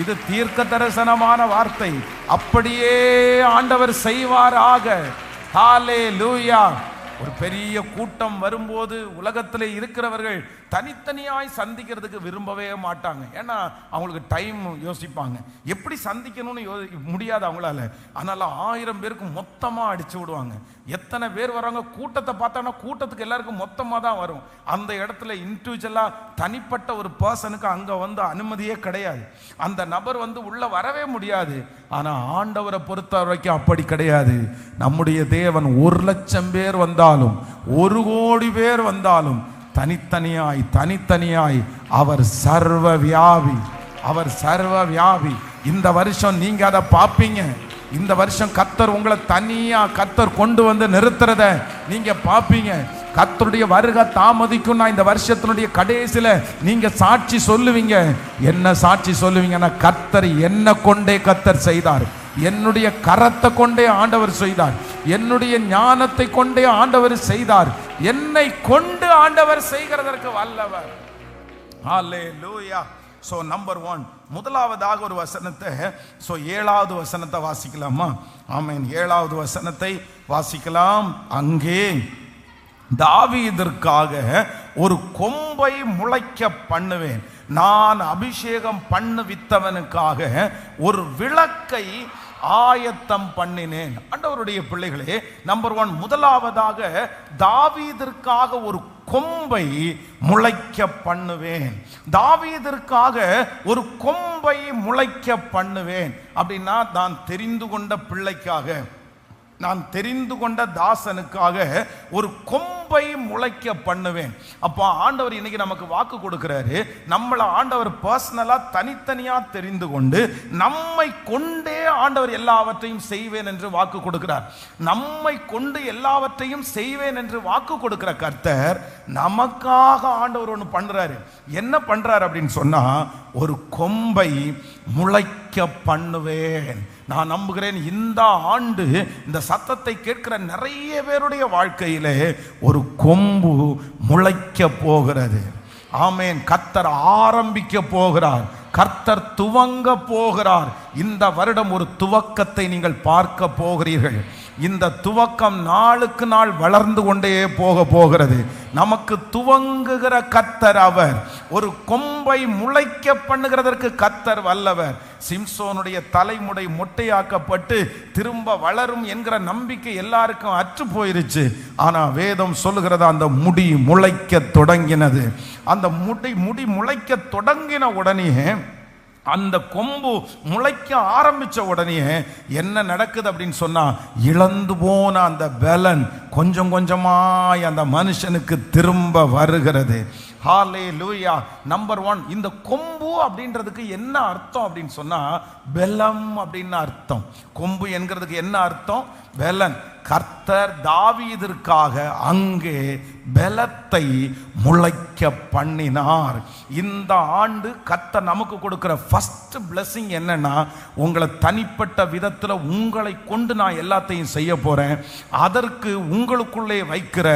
இது தீர்க்க தரிசனமான வார்த்தை. அப்படியே ஆண்டவர் செய்வாராக. ஹல்லேலூயா. ஒரு பெரிய கூட்டம் வரும்போது உலகத்தில் இருக்கிறவர்கள் தனித்தனியாய் சந்திக்கிறதுக்கு விரும்பவே மாட்டாங்க. ஏன்னா அவங்களுக்கு டைம் யோசிப்பாங்க, எப்படி சந்திக்கணும்னு முடியாது அவங்களால. அதனால 1000 பேருக்கு மொத்தமாக அடிச்சு விடுவாங்க. எத்தனை பேர் வராங்க கூட்டத்தை பார்த்தாங்கன்னா கூட்டத்துக்கு எல்லாருக்கும் மொத்தமாக தான் வரும். அந்த இடத்துல இண்டிவிஜுவலாக தனிப்பட்ட ஒரு பர்சனுக்கு அங்கே வந்து அனுமதியே கிடையாது. அந்த நபர் வந்து உள்ள வரவே முடியாது. ஆனால் ஆண்டவரை பொறுத்த வரைக்கும் அப்படி கிடையாது. நம்முடைய தேவன் 1,00,000 பேர் வந்தாலும் 1,00,00,000 பேர் வந்தாலும் தனித்தனியாய் அவர் சர்வ வியாபி, அவர் சர்வ வியாபி. இந்த வருஷம் நீங்க அதை பார்ப்பீங்க. இந்த வருஷம் கர்த்தர் உங்களை தனியா கர்த்தர் கொண்டு வந்து நிறுத்துறத நீங்க பார்ப்பீங்க. கர்த்தருடைய வருகை தாமதிக்கும்னா இந்த வருஷத்தினுடைய கடைசியில நீங்க சாட்சி சொல்லுவீங்க. என்ன சாட்சி சொல்லுவீங்கன்னா, கர்த்தர் என்ன கொண்டே கர்த்தர் செய்தார், என்னுடைய கரத்தை கொண்டே ஆண்டவர் செய்தார், என்னுடைய ஞானத்தை கொண்டே ஆண்டவர் செய்தார், என்னை கொண்டு ஆண்டவர் செய்கிறதற்கு வல்லவர். ஹல்லேலூயா. ஸோ நம்பர் 1, முதலாவதாக ஒரு வசனத்தை, 7வது வசனத்தை வாசிக்கலாமா? ஆமென். 7வது வசனத்தை வாசிக்கலாம். அங்கே தாவீதிற்காக ஒரு கொம்பை முளைக்க பண்ணுவேன், நான் அபிஷேகம் பண்ணுவித்தவனுக்காக ஒரு விளக்கை ஆயத்தம் பண்ணினேன். ஆண்டவருடைய பிள்ளைகளே, நம்பர் 1, முதலாவதாக தாவீதிற்காக ஒரு கொம்பை முளைக்க பண்ணுவேன். தாவீதிற்காக ஒரு கொம்பை முளைக்க பண்ணுவேன் அப்படின்னா, நான் தெரிந்து கொண்ட பிள்ளைக்காக, நான் தெரிந்து கொண்ட தாசனுக்காக ஒரு கொம்பை முளைக்க பண்ணுவேன். அப்போ ஆண்டவர் இன்னைக்கு நமக்கு வாக்கு கொடுக்கிறாரு. நம்மளை ஆண்டவர் பர்சனலா தனித்தனியா தெரிந்து கொண்டு நம்மை கொண்டே ஆண்டவர் எல்லாவற்றையும் செய்வேன் என்று வாக்கு கொடுக்கிறார். நம்மை கொண்டு எல்லாவற்றையும் செய்வேன் என்று வாக்கு கொடுக்கிற கர்த்தர் நமக்காக ஆண்டவர் ஒன்று பண்றாரு. என்ன பண்றாரு அப்படின்னு சொன்னா, ஒரு கொம்பை முளைக்க பண்ணுவேன். நான் நம்புகிறேன் இந்த ஆண்டு இந்த சத்தத்தை கேட்கிற நிறைய பேருடைய வாழ்க்கையிலே ஒரு கொம்பு முளைக்க போகிறது. ஆமென். கர்த்தர் ஆரம்பிக்க போகிறார், கர்த்தர் துவங்க போகிறார். இந்த வருடம் ஒரு துவக்கத்தை நீங்கள் பார்க்க போகிறீர்கள். இந்த துவக்கம் நாளுக்கு நாள் வளர்ந்து கொண்டே போகிறது. நமக்கு துவங்குகிற கர்த்தர் அவர். ஒரு கொம்பை முளைக்க பண்ணுகிறதற்கு கர்த்தர் வல்லவர். சிம்சோனுடைய தலைமுடி மொட்டையாக்கப்பட்டு திரும்ப வளரும் என்கிற நம்பிக்கை எல்லாருக்கும் அற்று போயிருச்சு. ஆனா வேதம் சொல்லுகிறது, அந்த முடி முளைக்க தொடங்கினது. அந்த முடி முளைக்க தொடங்கின உடனே, அந்த கொம்பு முளைக்க ஆரம்பிச்ச உடனே என்ன நடக்குது அப்படின்னு சொன்னா, இழந்து போன அந்த பலன் கொஞ்சம் கொஞ்சமாய் அந்த மனுஷனுக்கு திரும்ப வருகிறது. ஹல்லேலூயா. நம்பர் 1, இந்த கொம்பு அப்படின்றதுக்கு என்ன அர்த்தம் அப்படின்னு சொன்னா, பெலம் அப்படின்னு அர்த்தம். கொம்பு என்கிறதுக்கு என்ன அர்த்தம்? பெலன். கர்த்தர் தாவீதிற்காக அங்கே பெலத்தை முளைக்க பண்ணினார். இந்த ஆண்டு கர்த்தர் நமக்கு கொடுக்கிற ஃபர்ஸ்ட் பிளெஸிங் என்னன்னா, உங்களை தனிப்பட்ட விதத்தில் உங்களை கொண்டு நான் எல்லாத்தையும் செய்ய போறேன். அதற்கு உங்களுக்குள்ளே வைக்கிற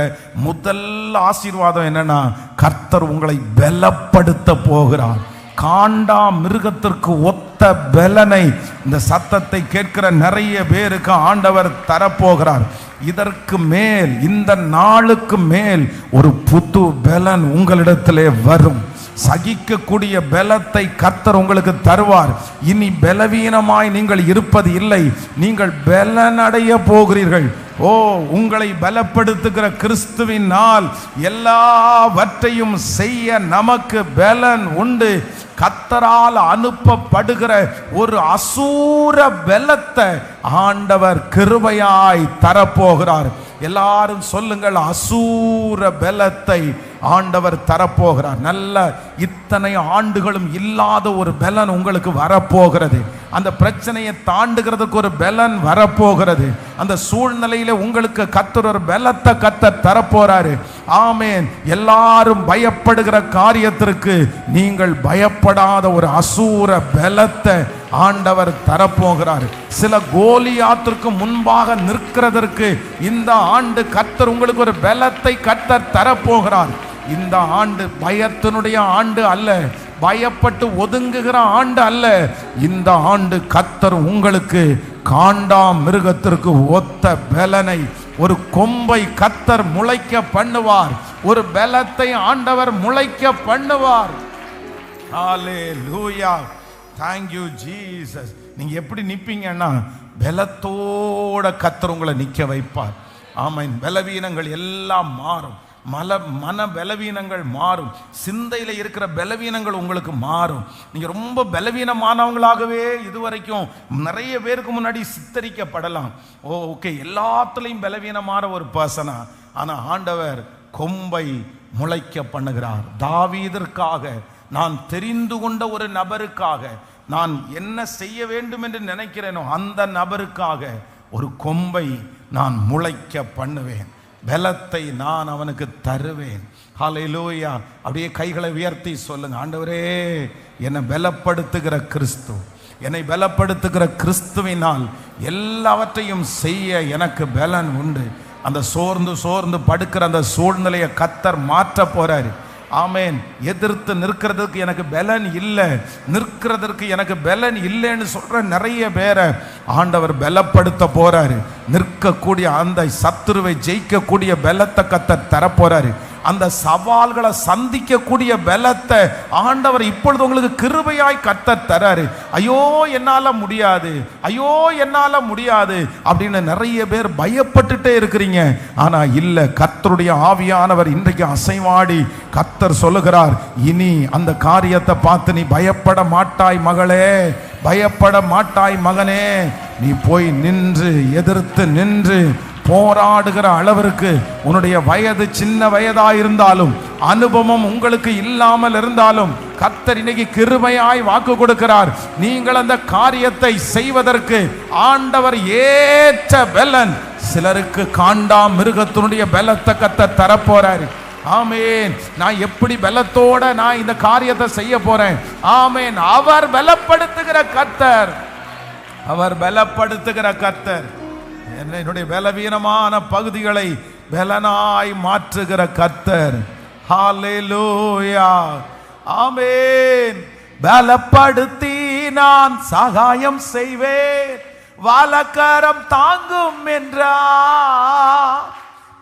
முதல் ஆசீர்வாதம் என்னன்னா, கர்த்தர் உங்களை பலப்படுத்த போகிறார். காண்டா மிருகத்திற்கு ஒத்த பலனை இந்த சத்தத்தை கேட்கிற நிறைய பேருக்கு ஆண்டவர் தரப்போகிறார். இதற்கு மேல், இந்த நாளுக்கு மேல் ஒரு புது பலன் உங்களிடத்திலே வரும். சகிக்கக்கூடிய பலத்தை கர்த்தர் உங்களுக்கு தருவார். இனி பலவீனமாய் நீங்கள் இருப்பது இல்லை, நீங்கள் பலன் அடைய போகிறீர்கள். ஓ, உங்களை பலப்படுத்துகிற கிறிஸ்துவின் நாள் எல்லாவற்றையும் செய்ய நமக்கு பலன் உண்டு. கர்த்தரால் அனுப்பப்படுகிற ஒரு அசூர பலத்தை ஆண்டவர் கிருபையாய் தரப்போகிறார். எல்லாரும் சொல்லுங்கள், அசூர பலத்தை ஆண்டவர் தரப்போகிறார். நல்ல இத்தனை ஆண்டுகளும் இல்லாத ஒரு பலன் உங்களுக்கு வரப்போகிறது. அந்த பிரச்சனையை தாண்டுகிறதுக்கு ஒரு பலன் வரப்போகிறது. அந்த சூழ்நிலையில உங்களுக்கு கர்த்தர் ஒரு பலத்தை கர்த்தர் தரப்போறாரு. ஆமென். எல்லாரும் பயப்படுகிற காரியத்திற்கு நீங்கள் பயப்படாத ஒரு அசூர பலத்தை ஆண்டவர் தரப்போகிறார். சில கோலியாத்திற்கு முன்பாக நிற்கிறதற்கு இந்த ஆண்டு கர்த்தர் உங்களுக்கு ஒரு பலத்தை கர்த்தர் தரப்போகிறார். இந்த ஆண்டு பயத்தினுடைய ஆண்டு அல்ல, பயப்பட்டு ஒதுங்குகிற ஆண்டு அல்ல. இந்த ஆண்டு கர்த்தர் உங்களுக்கு காண்டா மிருகத்திற்கு ஒத்த பலனை, ஒரு கொம்பை கர்த்தர் முளைக்க பண்ணுவார். ஒரு பலத்தை ஆண்டவர் முளைக்க பண்ணுவார். ஹல்லேலூயா, thank you ஜீசஸ். நீங்க எப்படி நிப்பீங்கன்னா பலத்தோட கர்த்தர் உங்களை நிக்க வைப்பார். ஆமென். பலவீனங்கள் எல்லாம் மாறும். மன பலவீனங்கள் மாறும். சிந்தையில இருக்கிற பலவீனங்கள் உங்களுக்கு மாறும். நீங்க ரொம்ப பலவீனமானவங்களாகவே இதுவரைக்கும் நிறைய பேருக்கு முன்னாடி சித்தரிக்கப்படலாம். ஓகே, எல்லாத்துலயும் பலவீனமான ஒரு பர்சனா. ஆனா ஆண்டவர் கொம்பை முளைக்க பண்ணுகிறார். தாவீதிற்காக, நான் தெரிந்து கொண்ட ஒரு நபருக்காக, நான் என்ன செய்ய வேண்டும் என்று நினைக்கிறேனோ அந்த நபருக்காக ஒரு கொம்பை நான் முளைக்க பண்ணுவேன். பலத்தை நான் அவனுக்கு தருவேன். ஹல்லேலூயா. அப்படியே கைகளை உயர்த்தி சொல்லுங்க, ஆண்டவரே, என்னை பலப்படுத்துகிற கிறிஸ்து, என்னை பலப்படுத்துகிற கிறிஸ்துவினால் எல்லாவற்றையும் செய்ய எனக்கு பலன் உண்டு. அந்த சோர்ந்து படுக்கிற அந்த சூழ்நிலையை கர்த்தர் மாற்ற போறாரு. ஆமேன். எதிர்த்து நிற்கிறதுக்கு எனக்கு பலன் இல்லை, நிற்கிறதுக்கு எனக்கு பலன் இல்லைன்னு சொல்ற நிறைய பேரை ஆண்டவர் பலப்படுத்த போறாரு. நிற்கக்கூடிய அந்த சத்துருவை ஜெயிக்கக்கூடிய பலத்தை கர்த்தர் தரப்போறாரு. அந்த சவால்களை சந்திக்கக்கூடிய பலத்தை ஆண்டவர் இப்பொழுது உங்களுக்கு கிருபையாய் கர்த்தர் தராரு. ஐயோ என்னால முடியாது, ஐயோ என்னால முடியாது அப்படின்னு நிறைய பேர் பயப்பட்டுட்டே இருக்கிறீங்க. ஆனா இல்ல, கர்த்தருடைய ஆவியானவர் இன்றைக்கு அசைவாடி கர்த்தர் சொல்லுகிறார், இனி அந்த காரியத்தை பார்த்து நீ பயப்பட மாட்டாய் மகளே, பயப்பட மாட்டாய் மகனே. நீ போய் நின்று எதிர்த்து நின்று போராடுகிற அளவிற்கு உன்னுடைய வயது சின்ன வயதா இருந்தாலும், அனுபவம் உங்களுக்கு இல்லாமல் இருந்தாலும், கர்த்தர் இன்னைக்கு கிருபையாய் வாக்கு கொடுக்கிறார். நீங்கள் அந்த காரியத்தை செய்வதற்கு ஆண்டவர் ஏற்ற பலன், சிலருக்கு காண்டா மிருகத்தினுடைய பலத்தை கர்த்தர் தரப்போறாரு. ஆமேன். நான் எப்படி பலத்தோட நான் இந்த காரியத்தை செய்ய போறேன். ஆமேன். அவர் பலப்படுத்துகிற கர்த்தர், அவர் பலப்படுத்துகிற கர்த்தர். என்னுடைய பலவீனமான பகுதிகளை பலனாய் மாற்றுகிற கர்த்தர். ஹல்லேலூயா, ஆமென். பலப்படுத்தி நான் சகாயம் செய்வேன், வலக்கரம் தாங்கும் என்றார்.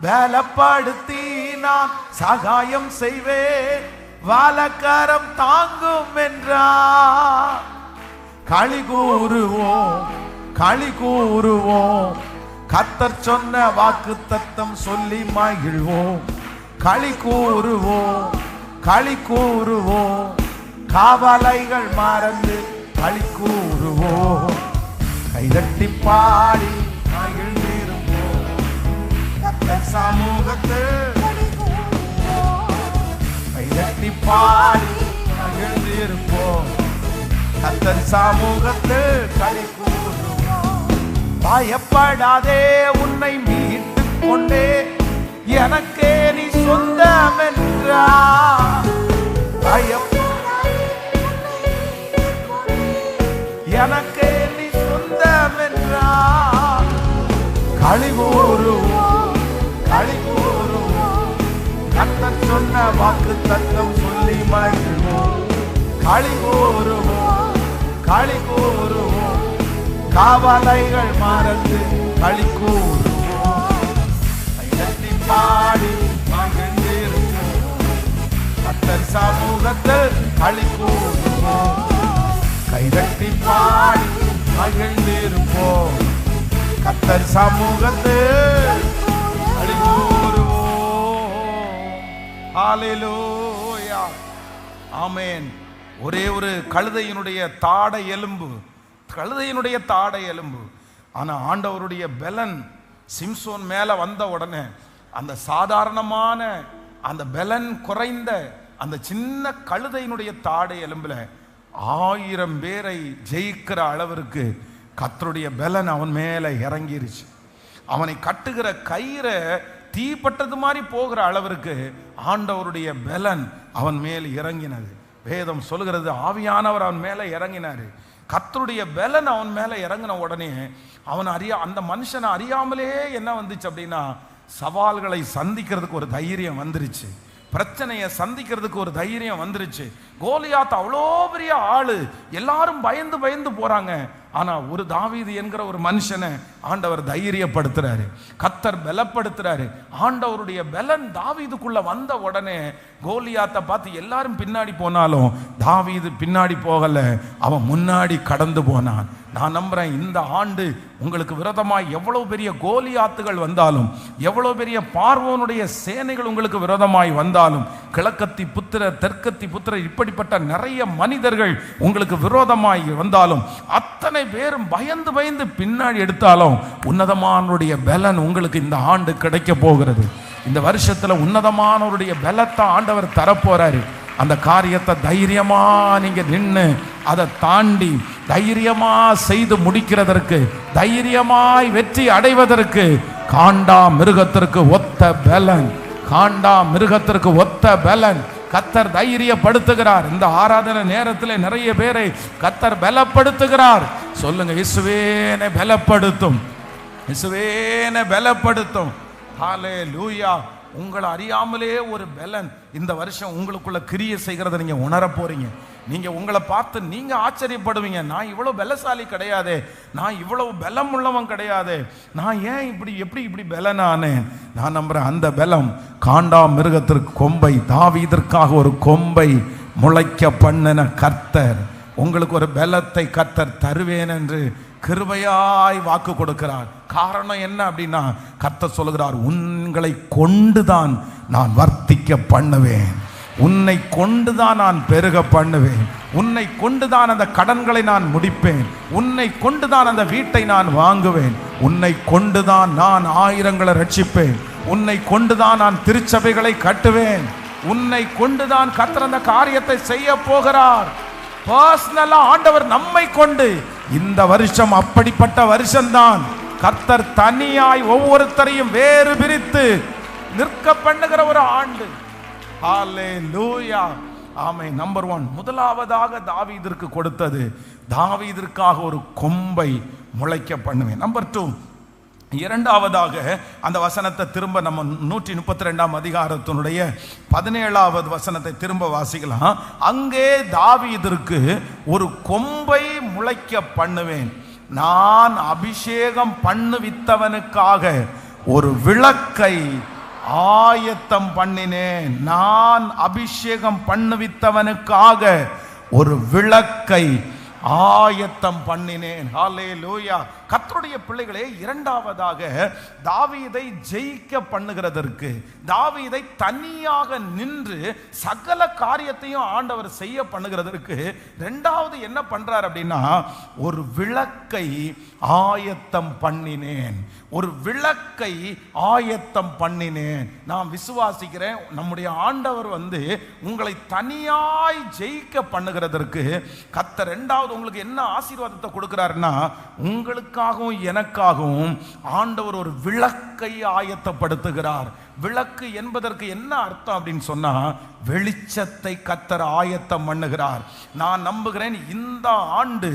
பலப்படுத்தி நான் சகாயம் செய்வேன், வலக்கரம் தாங்கும் என்றார். களி கூறுவோம், களி கூறுவோம், கர்த்தர் சொன்ன வாக்கு தத்தம் சொல்லி மகிழ்வோம். களி கூறுவோம், களி கூறுவோம், காவலைகள் மறந்து களி கூறுவோம். கைதட்டி பாடி மகிழ்ந்திருப்போம், கர்த்தர் சமூகத்தில் கைதட்டி பாடி மகிழ்ந்திருப்போம், கர்த்தர் சமூகத்தில் களி கூறுவோம். பயப்படாதே, உன்னை மீட்டுக் கொண்டே எனக்கே நீ சொந்தம் என்றார். எனக்கே நீ சொந்தம் என்றார். களி கூறுவோம், களி கூறுவோம், கர்த்தர் சொன்ன வாக்கு தத்தம் சொல்லி மகிழ்வோம். களி கூறுவோம், களி கூறுவோம், காவலைகள் மறந்து களி கூறுவோம். கைதட்டி பாடி மகிழ்ந்திருப்போம், கர்த்தர் சமூகத்தில் களி கூறுவோம். கைதட்டி பாடி மகிழ்ந்திருப்போம், கர்த்தர் சமூகத்தில் களி கூறுவோம். ஹல்லேலூயா, ஆமென். ஒரே ஒரு கழுதையினுடைய தாடை எலும்பு, கழுதையினுடைய தாடை எலும்பு. ஆனா ஆண்டவருடைய பலன் சிம்சோன் மேல வந்த உடனே அந்த சாதாரணமான அந்த பலன் குறைந்த அந்த சின்ன கழுதையினுடைய தாடை எலும்புல 1000 பேரை ஜெயிக்கிற அளவிற்கு கர்த்தருடைய பலன் அவன் மேல இறங்கிருச்சு. அவனை கட்டுகிற கயிறை தீப்பட்டது மாதிரி போகிற அளவிற்கு ஆண்டவருடைய பலன் அவன் மேல் இறங்கினது. வேதம் சொல்லுகிறது, ஆவியானவர் அவன் மேல இறங்கினாரு. கர்த்தருடைய பலன் அவன் மேல இறங்கின உடனே அவன் அந்த மனுஷனை அறியாமலே என்ன வந்துச்சு அப்படின்னா, சவால்களை சந்திக்கிறதுக்கு ஒரு தைரியம் வந்துருச்சு, பிரச்சனையை சந்திக்கிறதுக்கு ஒரு தைரியம் வந்துருச்சு. கோலியாத் அவ்வளோ பெரிய ஆளு, எல்லாரும் பயந்து பயந்து போறாங்க. ஆனா ஒரு தாவீது என்கிற ஒரு மனுஷனை ஆண்டவர் தைரியப்படுத்துறாரு, கர்த்தர் பலப்படுத்துறாரு. ஆண்டவருடைய பலன் தாவீதுக்குள்ள வந்த உடனே கோலியாத்தை பார்த்து எல்லாரும் பின்னாடி போனாலும் தாவீது பின்னாடி போகல, அவன் முன்னாடி கடந்து போனான். நான் நம்புறேன் இந்த ஆண்டு உங்களுக்கு விரோதமாய் எவ்வளவு பெரிய கோலியாத்துகள் வந்தாலும், எவ்வளவு பெரிய பார்வோனுடைய சேனைகள் உங்களுக்கு விரோதமாய் வந்தாலும், கிழக்கத்தி புத்திரர் தெற்கத்தி புத்திரர் இப்படிப்பட்ட நிறைய மனிதர்கள் உங்களுக்கு விரோதமாய் வந்தாலும், அத்தனை பேரும் பயந்து பயந்து பின்னாடி எடுத்தாலும் உன்னதமானவருடைய பலன் உங்களுக்கு இந்த ஆண்டு கிடைக்க போகிறது. இந்த வருஷத்துல உன்னதமானவருடைய பலத்தை ஆண்டவர் தரப்போறாரு. அந்த காரியத்தை தைரியமா நீங்க நின்று அதை தாண்டி தைரியமா செய்து முடிக்கிறதற்கு, தைரியமாய் வெற்றி அடைவதற்கு காண்டா மிருகத்திற்கு ஒத்த பலன், காண்டா மிருகத்திற்கு ஒத்த பலன் கர்த்தர் தைரியப்படுத்துகிறார். இந்த ஆராதனை நேரத்தில் நிறைய பேரை கர்த்தர் பலப்படுத்துகிறார். சொல்லுங்க, இயேசுவேனை பலப்படுத்தும், இயேசுவேனை பலப்படுத்தும். ஹல்லேலூயா. உங்களை அறியாமலே ஒரு பலன் இந்த வருஷம் உங்களுக்குள்ள கிரியை செய்கிறத நீங்க உணர போறீங்க. நீங்க உங்களை பார்த்து நீங்க ஆச்சரியப்படுவீங்க, நான் இவ்வளவு பலசாலி கிடையாதே, நான் இவ்வளவு பலம் உள்ளவன் கிடையாதே, நான் ஏன் எப்படி பலனானேன். நான் நம்புறேன் அந்த பலம் காண்டா மிருகத்திற்கு கொம்பை, தாவீதிற்காக ஒரு கொம்பை முளைக்க பண்ணின கர்த்தர் உங்களுக்கு ஒரு பலத்தை கர்த்தர் தருவேன் என்று கிருபையாய் வாக்கு கொடுக்கிறார். காரணம் என்ன அப்படின்னா, கர்த்தர் சொல்லுகிறார், உங்களை கொண்டுதான் நான் வர்த்திக்க பண்ணுவேன், உன்னை கொண்டுதான் நான் பெருக பண்ணுவேன், உன்னை கொண்டுதான் அந்த கடன்களை நான் முடிப்பேன், உன்னை கொண்டுதான் அந்த வீட்டை நான் வாங்குவேன், உன்னை கொண்டுதான் நான் ஆயிரங்களை ரட்சிப்பேன், உன்னை கொண்டுதான் நான் திருச்சபைகளை கட்டுவேன், உன்னை கொண்டுதான் கர்த்தர் அந்த காரியத்தை செய்ய போகிறார். பர்சனலா ஆண்டவர் நம்மை கொண்டு இந்த வருஷம் அப்படிப்பட்ட வருஷம்தான். கர்த்தர் தனியாய் ஒவ்வொருத்தரையும் வேறு பிரித்து நிற்க பண்ணுகிற ஒரு ஆண்டு. ஹல்லேலூயா. ஆமென். நம்பர் 1, முதலாவதாக தாவீதிற்கு கொடுத்தது, தாவீதிற்காக ஒரு கொம்பை முளைக்க பண்ணுவேன். நம்பர் 2, இரண்டாவதாக அந்த வசனத்தை திரும்ப நம்ம 132ஆம் அதிகாரத்தினுடைய 17வது வசனத்தை திரும்ப வாசிக்கலாம். அங்கே தாவீதிற்கு ஒரு கொம்பை முளைக்க பண்ணுவேன், நான் அபிஷேகம் பண்ணுவித்தவனுக்காக ஒரு விளக்கை ஆயத்தம் பண்ணினேன், நான் அபிஷேகம் பண்ணுவித்தவனுக்காக ஒரு விளக்கை ஆயத்தம் பண்ணினேன். ஹல்லேலூயா. கர்த்தருடைய பிள்ளைகளே, இரண்டாவதாக தாவீதை ஜெயிக்க பண்ணுகிறதற்கு, தாவீதை தனியாக நின்று சகல காரியத்தையும் ஆண்டவர் செய்ய பண்ணுகிறதற்கு இரண்டாவது என்ன பண்றார் அப்படின்னா, ஒரு விளக்கை ஆயத்தம் பண்ணினேன், ஒரு விளக்கை ஆயத்தம் பண்ணினேன். நான் விசுவாசிக்கிறேன் நம்முடைய ஆண்டவர் உங்களை தனியாய் ஜெயிக்க பண்ணுகிறதற்கு கர்த்தர் இரண்டாவது உங்களுக்கு என்ன ஆசீர்வாதத்தை கொடுக்கிறாருன்னா, உங்களுக்காகவும் எனக்காகவும் ஆண்டவர் ஒரு விளக்கை ஆயத்தப்படுத்துகிறார். விளக்கு என்பதற்கு என்ன அர்த்தம் அப்படின்னு சொன்னா, வெளிச்சத்தை கர்த்தர் ஆயத்தம் பண்ணுகிறார். நான் நம்புகிறேன் இந்த ஆண்டு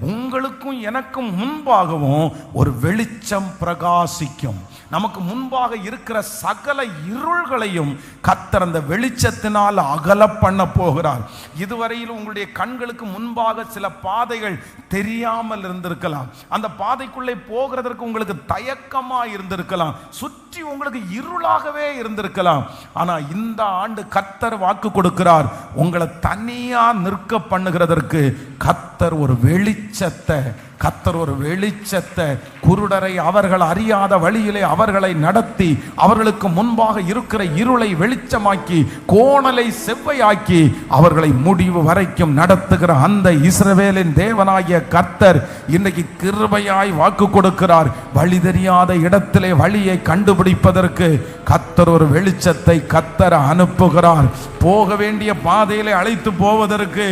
உங்களுக்கும் எனக்கும் முன்பாகவும் ஒரு வெளிச்சம் பிரகாசிக்கும். நமக்கு முன்பாக இருக்கிற சகல இருள்களையும் கர்த்தர் அந்த வெளிச்சத்தினால் அகல பண்ண போகிறார். இதுவரையில் உங்களுடைய கண்களுக்கு முன்பாக சில பாதைகள் தெரியாமல் இருந்திருக்கலாம், அந்த பாதைக்குள்ளே போகிறதற்கு உங்களுக்கு தயக்கமா இருந்திருக்கலாம், சுற்றி உங்களுக்கு இருளாகவே இருந்திருக்கலாம். ஆனா இந்த ஆண்டு கர்த்தர் வாக்கு கொடுக்கிறார், உங்களை தனியா நிற்க பண்ணுகிறதற்கு கர்த்தர் ஒரு வெளிச்சத்தை, கர்த்தர் ஒரு வெளிச்சத்தை, குருடரை அவர்கள் அறியாத வழியிலே அவர்களை நடத்தி அவர்களுக்கு முன்பாக இருக்கிற இருளை வெளிச்சமாக்கி கோணலை செவ்வையாக்கி அவர்களை முடிவு வரைக்கும் நடத்துகிற அந்த இஸ்ரவேலின் தேவனாகிய கர்த்தர் இன்னைக்கு கிருபையாய் வாக்கு கொடுக்கிறார். வழி தெரியாத இடத்திலே வழியை கண்டுபிடிப்பதற்கு கர்த்தர் ஒரு வெளிச்சத்தை கர்த்தர் அனுப்புகிறார். போக வேண்டிய பாதையிலே அழைத்து போவதற்கு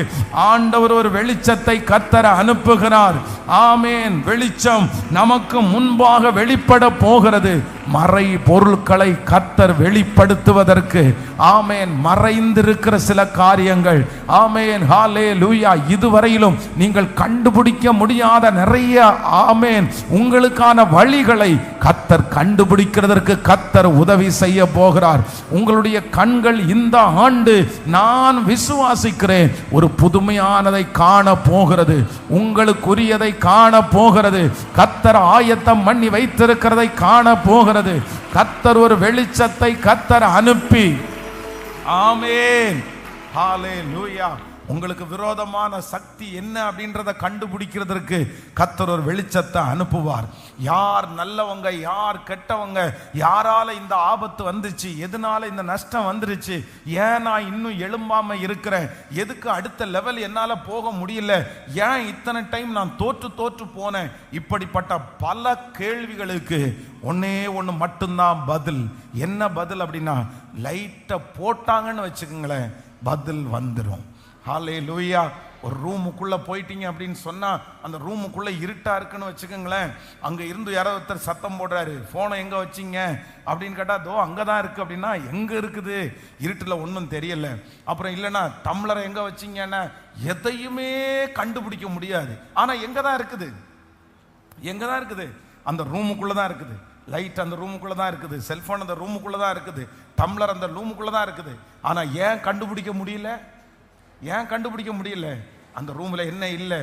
ஆண்டவர் ஒரு வெளிச்சத்தை கர்த்தர் அனுப்புகிறார். ஆமென். வெளிச்சம் நமக்கு முன்பாக வெளிப்பட போகிறது. மறை பொருட்களை கர்த்தர் வெளிப்படுத்துவதற்கு, ஆமென், மறைந்திருக்கிற சில காரியங்கள், ஆமென், ஹல்லேலூயா, இதுவரையிலும் நீங்கள் கண்டுபிடிக்க முடியாத நிறைய, ஆமென், உங்களுக்கான வழிகளை கர்த்தர் கர்த்தர் கண்டுபிடிக்கிறதற்கு கர்த்தர் உதவி செய்ய போகிறார். உங்களுடைய கண்கள் இந்த ஆண்டு நான் விசுவாசிக்கிறேன் ஒரு புதுமையானதை காண போகிறது. உங்களுக்குரியதை காண போகிறது. கர்த்தர் ஆயத்தம் பண்ணி வைத்திருக்கிறதை காண போகிறது. கர்த்தர் ஒரு வெளிச்சத்தை கர்த்தர் அனுப்பி, ஆமென், ஹல்லேலூயா, உங்களுக்கு விரோதமான சக்தி என்ன அப்படின்றத கண்டுபிடிக்கிறதற்கு கர்த்தர் ஒரு வெளிச்சத்தை அனுப்புவார். யார் நல்லவங்க, யார் கெட்டவங்க, யாரால இந்த ஆபத்து வந்துச்சு, எதனால இந்த நஷ்டம் வந்துருச்சு, ஏன் நான் இன்னும் எழும்பாம இருக்கிறேன், எதுக்கு அடுத்த லெவல் என்னால போக முடியல, ஏன் இத்தனை டைம் நான் தோற்று போனேன், இப்படிப்பட்ட பல கேள்விகளுக்கு ஒன்னே ஒன்று மட்டும்தான் பதில். என்ன பதில் அப்படின்னா, லைட்டை போட்டாங்கன்னு வச்சுக்கோங்களேன், பதில் வந்துடும். ஹல்லேலூயா. ஒரு ரூமுக்குள்ளே போயிட்டீங்க அப்படின்னு சொன்னால், அந்த ரூமுக்குள்ளே இருட்டாக இருக்குன்னு வச்சுக்கோங்களேன், அங்கே இருந்து யாரோ ஒருத்தர் சத்தம் போடுறாரு, ஃபோனை எங்கே வச்சிங்க அப்படின்னு கேட்டால், தோ அங்கே தான் இருக்குது அப்படின்னா, எங்கே இருக்குது, இருட்டில் ஒன்றும் தெரியல. அப்புறம் இல்லைன்னா டம்ளரை எங்கே வச்சிங்கன்னா எதையுமே கண்டுபிடிக்க முடியாது. ஆனால் எங்கே தான் இருக்குது, எங்கே தான் இருக்குது, அந்த ரூமுக்குள்ளே தான் இருக்குது. லைட் அந்த ரூமுக்குள்ளே தான் இருக்குது, செல்ஃபோன் அந்த ரூமுக்குள்ளே தான் இருக்குது, டம்ளர் அந்த ரூமுக்குள்ளே தான் இருக்குது. ஆனால் ஏன் கண்டுபிடிக்க முடியல, ஏன் கண்டுபிடிக்க முடியல? அந்த ரூம்ல என்ன இல்லை,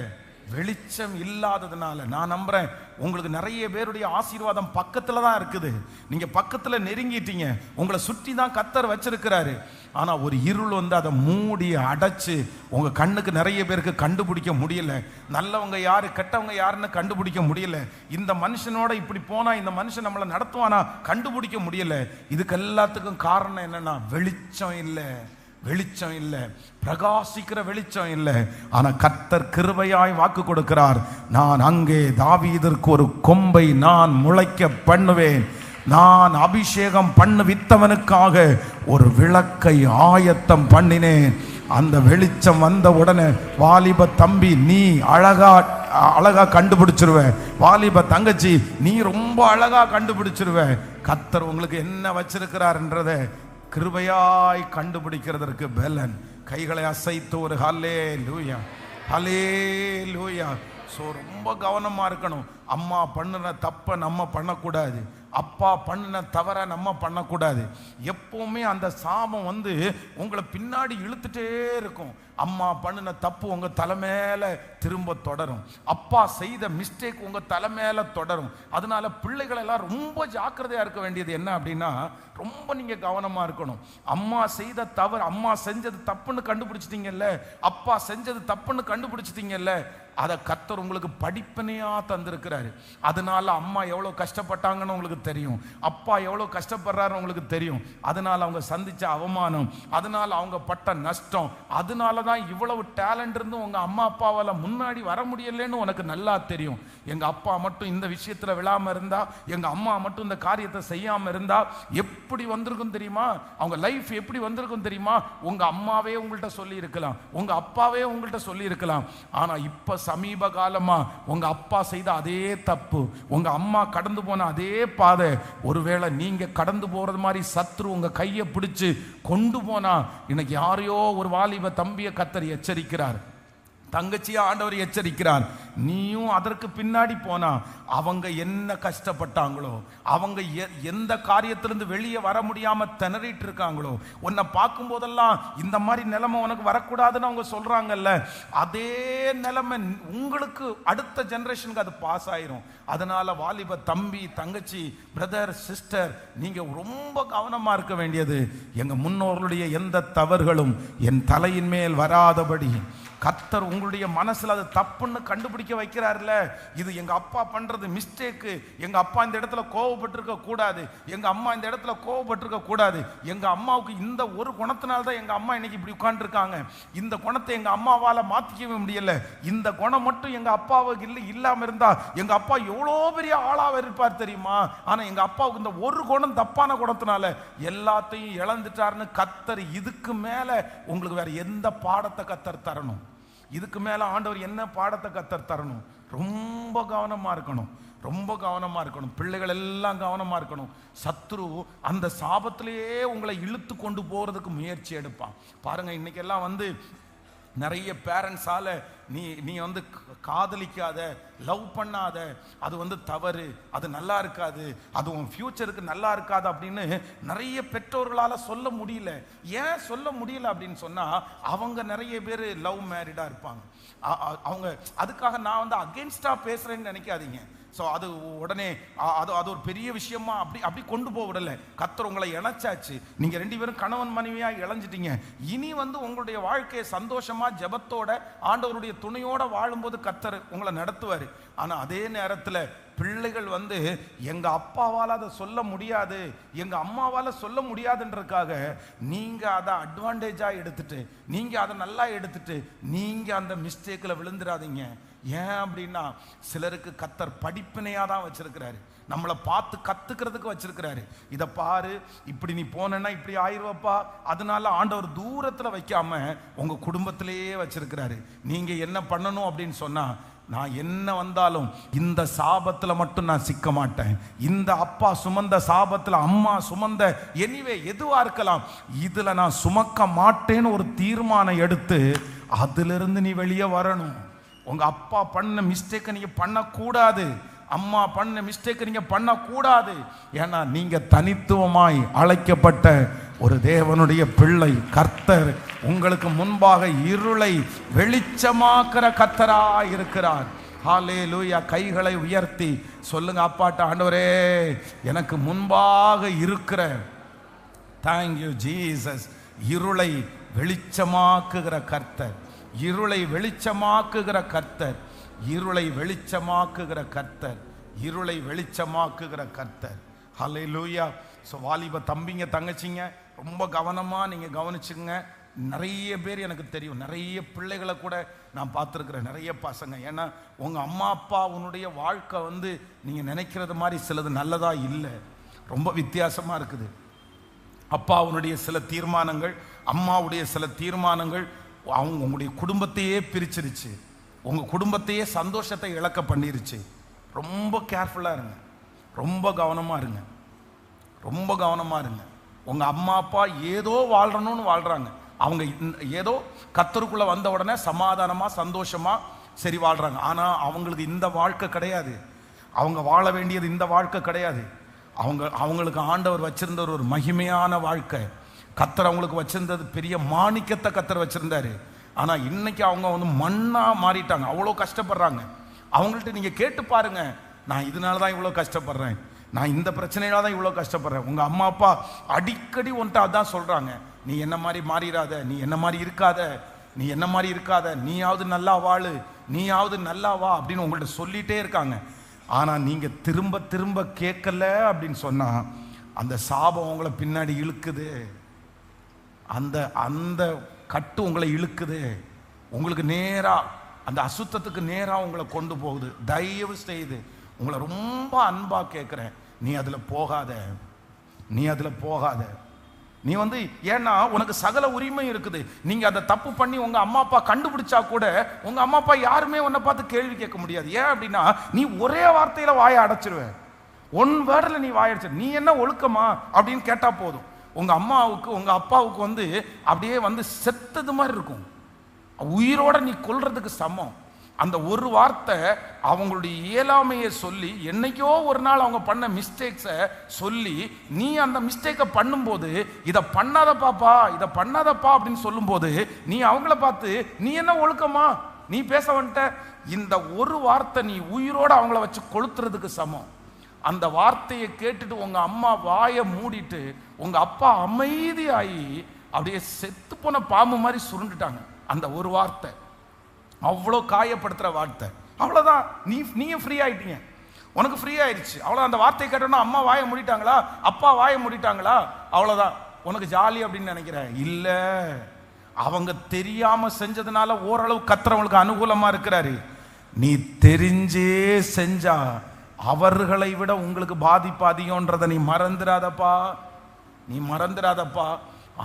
வெளிச்சம் இல்லாததுனால. நான் நம்புறேன் உங்களுக்கு நிறைய பேருடைய ஆசீர்வாதம் பக்கத்துல தான் இருக்குது. நீங்க பக்கத்துல நெருங்கிட்டீங்க, உங்களை சுற்றி தான் கர்த்தர் வச்சிருக்கிறாரு. ஆனா ஒரு இருள் வந்து அதை மூடி அடைச்சு உங்க கண்ணுக்கு நிறைய பேருக்கு கண்டுபிடிக்க முடியல. நல்லவங்க யாரு, கெட்டவங்க யாருன்னு கண்டுபிடிக்க முடியல. இந்த மனுஷனோட இப்படி போனா இந்த மனுஷன் நம்மளை நடத்துவானா கண்டுபிடிக்க முடியல. இதுக்கு எல்லாத்துக்கும் காரணம் என்னன்னா, வெளிச்சம் இல்லை, வெளிச்சம் இல்லை, பிரகாசிக்கிற வெளிச்சம் இல்லை. ஆனா கர்த்தர் கிருபையாய் வாக்கு கொடுக்கிறார், நான் அங்கே தாவீதிற்கு ஒரு கொம்பை நான் முளைக்க பண்ணுவேன், நான் அபிஷேகம் பண்ணுவித்தவனுக்காக ஒரு விளக்கை ஆயத்தம் பண்ணினேன். அந்த வெளிச்சம் வந்த உடனே, வாலிப தம்பி நீ அழகா கண்டுபிடிச்சிருவ, வாலிப தங்கச்சி நீ ரொம்ப அழகா கண்டுபிடிச்சிருவ. கர்த்தர் உங்களுக்கு என்ன வச்சிருக்கிறார்ன்றத கிருபையாய் கண்டுபிடிக்கிறதற்கு பலன். கைகளை அசைத்து ஒரு ஹல்லேலூயா, ஹல்லேலூயா. ஸோ ரொம்ப கவனமாக இருக்கணும். அம்மா பண்ணின தப்பை நம்ம பண்ணக்கூடாது, அப்பா பண்ணின தவற நம்ம பண்ணக்கூடாது. எப்பவுமே அந்த சாபம் வந்து உங்களை பின்னாடி இழுத்துட்டே இருக்கும். அம்மா பண்ணின தப்பு உங்க தலைமையில திரும்ப தொடரும், அப்பா செய்த மிஸ்டேக் உங்க தலைமையில தொடரும். அதனால பிள்ளைகள் எல்லாம் ரொம்ப ஜாக்கிரதையா இருக்க வேண்டியது என்ன அப்படின்னா, ரொம்ப நீங்க கவனமா இருக்கணும். அம்மா செய்த தவறு, அம்மா செஞ்சது தப்புன்னு கண்டுபிடிச்சிட்டீங்கல்ல, அப்பா செஞ்சது தப்புன்னு கண்டுபிடிச்சிட்டீங்கல்ல, அதை கர்த்தர் உங்களுக்கு படிப்பினையா தந்திருக்கிறாரு. அதனால அம்மா எவ்வளவு கஷ்டப்பட்டாங்கன்னு உங்களுக்கு தெரியும், அப்பா எவ்வளவு கஷ்டப்படுறாரு உங்களுக்கு தெரியும். அதனால அவங்க சந்திச்ச அவமானம், அதனால அவங்க பட்ட நஷ்டம், அதனாலதான் இவ்வளவு டேலண்ட் இருந்தும் உங்க அம்மா அப்பாவால முன்னாடி வர முடியலன்னு உனக்கு நல்லா தெரியும். எங்க அப்பா மட்டும் இந்த விஷயத்துல விழாம இருந்தா, எங்க அம்மா மட்டும் இந்த காரியத்தை செய்யாம இருந்தா எப்படி வந்திருக்கும் தெரியுமா, அவங்க லைஃப் எப்படி வந்திருக்கும் தெரியுமா. உங்க அம்மாவே உங்கள்கிட்ட சொல்லி இருக்கலாம், உங்க அப்பாவே உங்கள்கிட்ட சொல்லி இருக்கலாம். ஆனா இப்ப சமீப காலமா உங்க அப்பா செய்த அதே தப்பு, உங்க அம்மா கடந்து போன அதே பாதை, ஒருவேளை நீங்க கடந்து போறது மாதிரி சத்ரு உங்க கையை பிடிச்சு கொண்டு போனா, இன்னைக்கு யாரையோ ஒரு வாலிப தம்பியை கர்த்தர் எச்சரிக்கிறார், தங்கச்சியா ஆண்டவர் எச்சரிக்கிறார். நீயும் அதற்கு பின்னாடி போனா அவங்க என்ன கஷ்டப்பட்டாங்களோ, அவங்க எந்த காரியத்திலிருந்து வெளியே வர முடியாம திணறிட்டு இருக்காங்களோ, உன்னை பார்க்கும் போதெல்லாம் இந்த மாதிரி நிலைமை உனக்கு வரக்கூடாதுன்னு அவங்க சொல்றாங்கல்ல, அதே நிலைமை உங்களுக்கு அடுத்த ஜெனரேஷனுக்கு அது பாஸ் ஆயிரும். அதனால வாலிப தம்பி தங்கச்சி பிரதர் சிஸ்டர், நீங்க ரொம்ப கவனமா இருக்க வேண்டியது, எங்க முன்னோர்களுடைய எந்த தவறுகளும் என் தலையின் மேல் வராதபடி கர்த்தர் உங்களுடைய மனசுல அது தப்புன்னு கண்டுபிடிக்க வைக்கிறார்ல. இது எங்க அப்பா பண்றது மிஸ்டேக்கு, எங்க அப்பா இந்த இடத்துல கோவப்பட்டிருக்க கூடாது, எங்க அம்மா இந்த இடத்துல கோவப்பட்டிருக்க கூடாது, எங்க அம்மாவுக்கு இந்த ஒரு குணத்தினால்தான் எங்க அம்மா இன்னைக்கு இப்படி உட்கார்ந்துருக்காங்க, இந்த குணத்தை எங்க அம்மாவால மாத்திக்கவே முடியல, இந்த குணம் மட்டும் எங்க அப்பாவுக்கு இல்லாம இருந்தா எங்க அப்பா எவ்வளோ பெரிய ஆளாக இருப்பார் தெரியுமா. ஆனா எங்க அப்பாவுக்கு இந்த ஒரு குணம் தப்பான குணத்தினால எல்லாத்தையும் இழந்துட்டாருன்னு கர்த்தர் இதுக்கு மேல உங்களுக்கு வேற எந்த பாடத்தை கர்த்தர் தரணும், இதுக்கு மேல ஆண்டவர் என்ன பாடத்தை கர்த்தர் தரணும். ரொம்ப கவனமா இருக்கணும், ரொம்ப கவனமா இருக்கணும். பிள்ளைகள் எல்லாம் கவனமா இருக்கணும். சத்ரு அந்த சாபத்திலேயே உங்களை இழுத்து கொண்டு போறதுக்கு முயற்சி எடுப்பான். பாருங்க, இன்னைக்கு எல்லாம் வந்து நிறைய பேரண்ட்ஸால நீ வந்து காதலிக்காத, லவ் பண்ணாத, அது வந்து தவறு, அது நல்லா இருக்காது, அது உன் ஃபியூச்சருக்கு நல்லா இருக்காது அப்படின்னு நிறைய பெற்றோர்களால் சொல்ல முடியல. ஏன் சொல்ல முடியல அப்படின்னு சொன்னா, அவங்க நிறைய பேர் லவ் மேரிடா இருப்பாங்க. அவங்க அதுக்காக நான் வந்து அகெயின்ஸ்டா பேசுறேன்னு நினைக்காதீங்க. ஸோ அது உடனே அது ஒரு பெரிய விஷயமா அப்படி கொண்டு போக விடல. கர்த்தர் உங்களை இணைச்சாச்சு, நீங்க 2 பேரும் கணவன் மனைவியா இணைஞ்சிட்டீங்க. இனி வந்து உங்களுடைய வாழ்க்கையை சந்தோஷமா ஜெபத்தோட ஆண்டவருடைய துணையோட வாழும்போது கர்த்தர் உங்களை நடத்துவார். ஆனா அதே நேரத்தில் பிள்ளைகள் வந்து எங்க அப்பாவால் அதை சொல்ல முடியாது, எங்க அம்மாவால் சொல்ல முடியாதுன்றதுக்காக நீங்க அதை அட்வான்டேஜா எடுத்துட்டு, நீங்க அதை நல்லா எடுத்துட்டு நீங்க அந்த மிஸ்டேக்ல விழுந்துடாதீங்க. ஏன் அப்படின்னா, சிலருக்கு கர்த்தர் படிப்பினையா தான் வச்சிருக்கிறாரு, நம்மளை பார்த்து கத்துக்கிறதுக்கு வச்சிருக்கிறாரு. இதை பாரு, இப்படி நீ போனா இப்படி ஆயிடுவப்பா. அதனால ஆண்டவர் தூரத்துல வைக்காம உங்க குடும்பத்திலேயே வச்சிருக்கிறாரு. நீங்க என்ன பண்ணணும் அப்படின்னு சொன்னா, நான் என்ன வந்தாலும் இந்த சாபத்துல மட்டும் நான் சிக்க மாட்டேன். இந்த அப்பா சுமந்த சாபத்துல, அம்மா சுமந்த, எனிவே எதுவா இருக்கலாம், இதுல நான் சுமக்க மாட்டேன்னு ஒரு தீர்மானம் எடுத்து அதிலிருந்து நீ வெளியே வரணும். உங்க அப்பா பண்ண மிஸ்டேக்கை நீங்க பண்ணக்கூடாது, அம்மா பண்ண மிஸ்டேக்கை நீங்க பண்ணக்கூடாது. ஏன்னா நீங்க தனித்துவமாய் அழைக்கப்பட்ட ஒரு தேவனுடைய பிள்ளை. கர்த்தர் உங்களுக்கு முன்பாக இருளை வெளிச்சமாக்குற கர்த்தராய் இருக்கிறார். ஹல்லேலூயா. கைகளை உயர்த்தி சொல்லுங்க அப்பாட்ட, ஆண்டவரே எனக்கு முன்பாக இருக்கிற, தேங்க்யூ ஜீசஸ், இருளை வெளிச்சமாக்குகிற கர்த்தர், இருளை வெளிச்சமாக்குகிற கர்த்தர், இருளை வெளிச்சமாக்குகிற கர்த்தர், இருளை வெளிச்சமாக்குகிற கர்த்தர். ஹல்லேலூயா. ஸோ வாலிப தம்பிங்க தங்கச்சிங்க, ரொம்ப கவனமாக நீங்கள் கவனிச்சுங்க. நிறைய பேர் எனக்கு தெரியும், நிறைய பிள்ளைகளை கூட நான் பார்த்துருக்குறேன், நிறைய பசங்க. ஏன்னா உங்கள் அம்மா அப்பா உன்னுடைய வாழ்க்கை வந்து நீங்கள் நினைக்கிறது மாதிரி சிலது நல்லதாக இல்லை, ரொம்ப வித்தியாசமாக இருக்குது. அப்பாவுடைய சில தீர்மானங்கள், அம்மாவுடைய சில தீர்மானங்கள் உங்களுடைய குடும்பத்தையே பிரிச்சிருச்சு, உங்கள் குடும்பத்தையே சந்தோஷத்தை இழக்க பண்ணிருச்சு. ரொம்ப கேர்ஃபுல்லாக இருங்க, ரொம்ப கவனமாக இருங்க, ரொம்ப கவனமாக இருங்க. உங்கள் அம்மா அப்பா ஏதோ வாழ்றணும்னு வாழ்கிறாங்க, அவங்க ஏதோ கர்த்தருக்குள்ளே வந்த உடனே சமாதானமாக சந்தோஷமாக சரி வாழ்கிறாங்க. ஆனால் அவங்களுக்கு இந்த வாழ்க்கை கிடையாது, அவங்க வாழ வேண்டியது இந்த வாழ்க்கை கிடையாது. அவங்களுக்கு ஆண்டவர் வச்சிருந்த ஒரு மகிமையான வாழ்க்கை, கர்த்தர் அவங்களுக்கு வச்சிருந்தது பெரிய மாணிக்கத்தை கர்த்தர் வச்சிருந்தாரு. ஆனால் இன்னைக்கு அவங்க வந்து மண்ணா மாறிட்டாங்க, அவ்வளோ கஷ்டப்படுறாங்க. அவங்கள்ட்ட நீங்கள் கேட்டு பாருங்க, நான் இதனால தான் இவ்வளோ கஷ்டப்படுறேன், நான் இந்த பிரச்சனையில தான் இவ்வளோ கஷ்டப்படுறேன். உங்கள் அம்மா அப்பா அடிக்கடி ஒன்றை அதான் சொல்கிறாங்க, நீ என்ன மாதிரி மாறிடாத, நீ என்ன மாதிரி இருக்காத, நீ என்ன மாதிரி இருக்காத, நீயாவது நல்லா வாழு, நீயாவது நல்லா வா அப்படின்னு உங்கள்கிட்ட சொல்லிகிட்டே இருக்காங்க. ஆனால் நீங்கள் திரும்ப திரும்ப கேட்கல அப்படின்னு சொன்னால் அந்த சாபம் உங்களை பின்னாடி இழுக்குது, அந்த அந்த கட்டு உங்களை இழுக்குது, உங்களுக்கு நேராக அந்த அசுத்தத்துக்கு நேராக உங்களை கொண்டு போகுது. தயவு செய்து உங்களை ரொம்ப அன்பாக கேட்குறேன், நீ அதில் போகாத, நீ அதில் போகாத. நீ வந்து ஏன்னா உனக்கு சகல உரிமை இருக்குது. நீங்கள் அதை தப்பு பண்ணி உங்கள் அம்மா அப்பா கண்டுபிடிச்சா கூட உங்கள் அம்மா அப்பா யாருமே உன்னை பார்த்து கேள்வி கேட்க முடியாது. ஏன் அப்படின்னா நீ ஒரே வார்த்தையில் வாயை அடைச்சிருவேன், ஒன் வேர்டில் நீ வாயடிச்சிரு. நீ என்ன ஒழுக்கமா அப்படின்னு கேட்டால் போதும், உங்கள் அம்மாவுக்கு உங்கள் அப்பாவுக்கு வந்து அப்படியே வந்து செத்தது மாதிரி இருக்கும், உயிரோட நீ கொல்றதுக்கு சமம். அந்த ஒரு வார்த்தை அவங்களுடைய இயலாமையை சொல்லி, என்னைக்கோ ஒரு நாள் அவங்க பண்ண மிஸ்டேக்ஸை சொல்லி, நீ அந்த மிஸ்டேக்கை பண்ணும்போது இதை பண்ணாத பாப்பா, இதை பண்ணாதப்பா அப்படின்னு சொல்லும்போது நீ அவங்கள பார்த்து நீ என்ன ஒழுக்கமா நீ பேச வந்துட்ட, இந்த ஒரு வார்த்தை நீ உயிரோட அவங்கள வச்சு கொளுத்துறதுக்கு சமம். அந்த வார்த்தையை கேட்டுட்டு உங்க அம்மா வாயை மூடிட்டு உங்க அப்பா அமைதியாகி அப்படியே செத்து போன பாம்பு மாதிரி சுருண்டுட்டாங்க. அந்த ஒரு வார்த்தை அவ்வளோ காயப்படுத்துகிற வார்த்தை, அவ்வளோதான். நீயும் ஃப்ரீ ஆகிட்டீங்க, உனக்கு ஃப்ரீ ஆயிடுச்சு, அவ்வளோ. அந்த வார்த்தையை கேட்டோன்னா அம்மா வாயை மூடிட்டாங்களா, அப்பா வாயை மூடிட்டாங்களா, அவ்வளோதான், உனக்கு ஜாலி அப்படின்னு நினைக்கிறேன். இல்லை, அவங்க தெரியாமல் செஞ்சதுனால ஓரளவு கர்த்தருக்கு அனுகூலமாக இருக்கிறாரு. நீ தெரிஞ்சே செஞ்சா அவர்களை விட உங்களுக்கு பாதிப்பு அதிகம்ன்றதை நீ மறந்துடாதப்பா, நீ மறந்துடாதப்பா.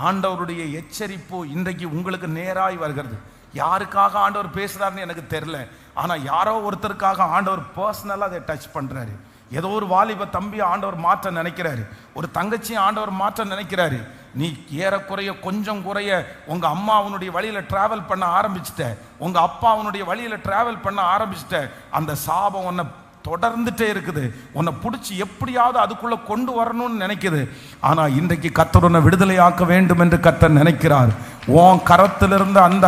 ஆண்டவருடைய எச்சரிப்பு இன்றைக்கு உங்களுக்கு நேராய் வருகிறது. யாருக்காக ஆண்டவர் பேசுறாருன்னு எனக்கு தெரியல, ஆனால் யாரோ ஒருத்தருக்காக ஆண்டவர் பர்சனலாக அதை டச் பண்ணுறாரு. ஏதோ ஒரு வாலிப தம்பி ஆண்டவர் மாற்ற நினைக்கிறாரு, ஒரு தங்கச்சியை ஆண்டவர் மாற்ற நினைக்கிறாரு. நீ ஏறக்குறைய கொஞ்சம் குறைய உங்க அம்மா அவனுடைய வழியில டிராவல் பண்ண ஆரம்பிச்சிட்ட, உங்க அப்பா அவனுடைய வழியில டிராவல் பண்ண ஆரம்பிச்சிட்ட. அந்த சாபம் உன்னை தொடர்ந்துட்டே இருக்குது, உன்னை பிடிச்சி எப்படியாவது அதுக்குள்ள கொண்டு வரணும்னு நினைக்குது. ஆனா இன்றைக்கு கர்த்தர் உன்னை விடுதலையாக்க வேண்டும் என்று கர்த்தர் நினைக்கிறார். உன் கரத்திலிருந்து அந்த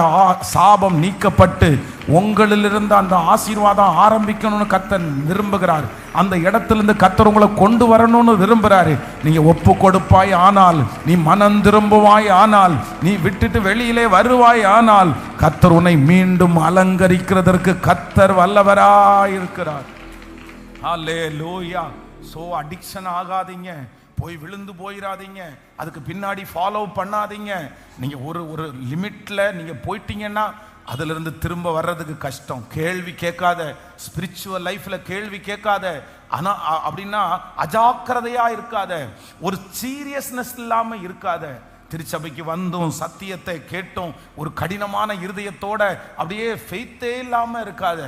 சாபம் நீக்கப்பட்டு உங்களிலிருந்து அந்த ஆசீர்வாதம் ஆரம்பிக்கணும்னு கர்த்தர் விரும்புகிறார். அந்த இடத்திலிருந்து கர்த்தர் உங்களை கொண்டு வரணும்னு விரும்புகிறாரு. நீங்க ஒப்பு கொடுப்பாய் ஆனால், நீ மனம் திரும்புவாய் ஆனால், நீ விட்டுட்டு வெளியிலே வருவாய் ஆனால், கர்த்தர் உன்னை மீண்டும் அலங்கரிக்கிறதற்கு கர்த்தர் வல்லவராய் இருக்கிறார். ஹல்லேலூயா. சோ அடிக்ஷன் ஆகாதீங்க, போய் விழுந்து போயிடாதீங்க, அதுக்கு பின்னாடி ஃபாலோ பண்ணாதீங்க. நீங்க ஒரு லிமிட்ல நீங்க போயிட்டீங்கன்னா அதுல இருந்து திரும்ப வர்றதுக்கு கஷ்டம். கேள்வி கேட்காத, ஸ்பிரிச்சுவல் லைஃப்ல கேள்வி கேட்காத, ஆனா அப்படின்னா அஜாக்கிரதையா இருக்காத, ஒரு சீரியஸ்னஸ் இல்லாம இருக்காத. திருச்சபைக்கு வந்தும் சத்தியத்தை கேட்டும் ஒரு கடினமான இருதயத்தோட அப்படியே ஃபெய்த்தே இல்லாம இருக்காத.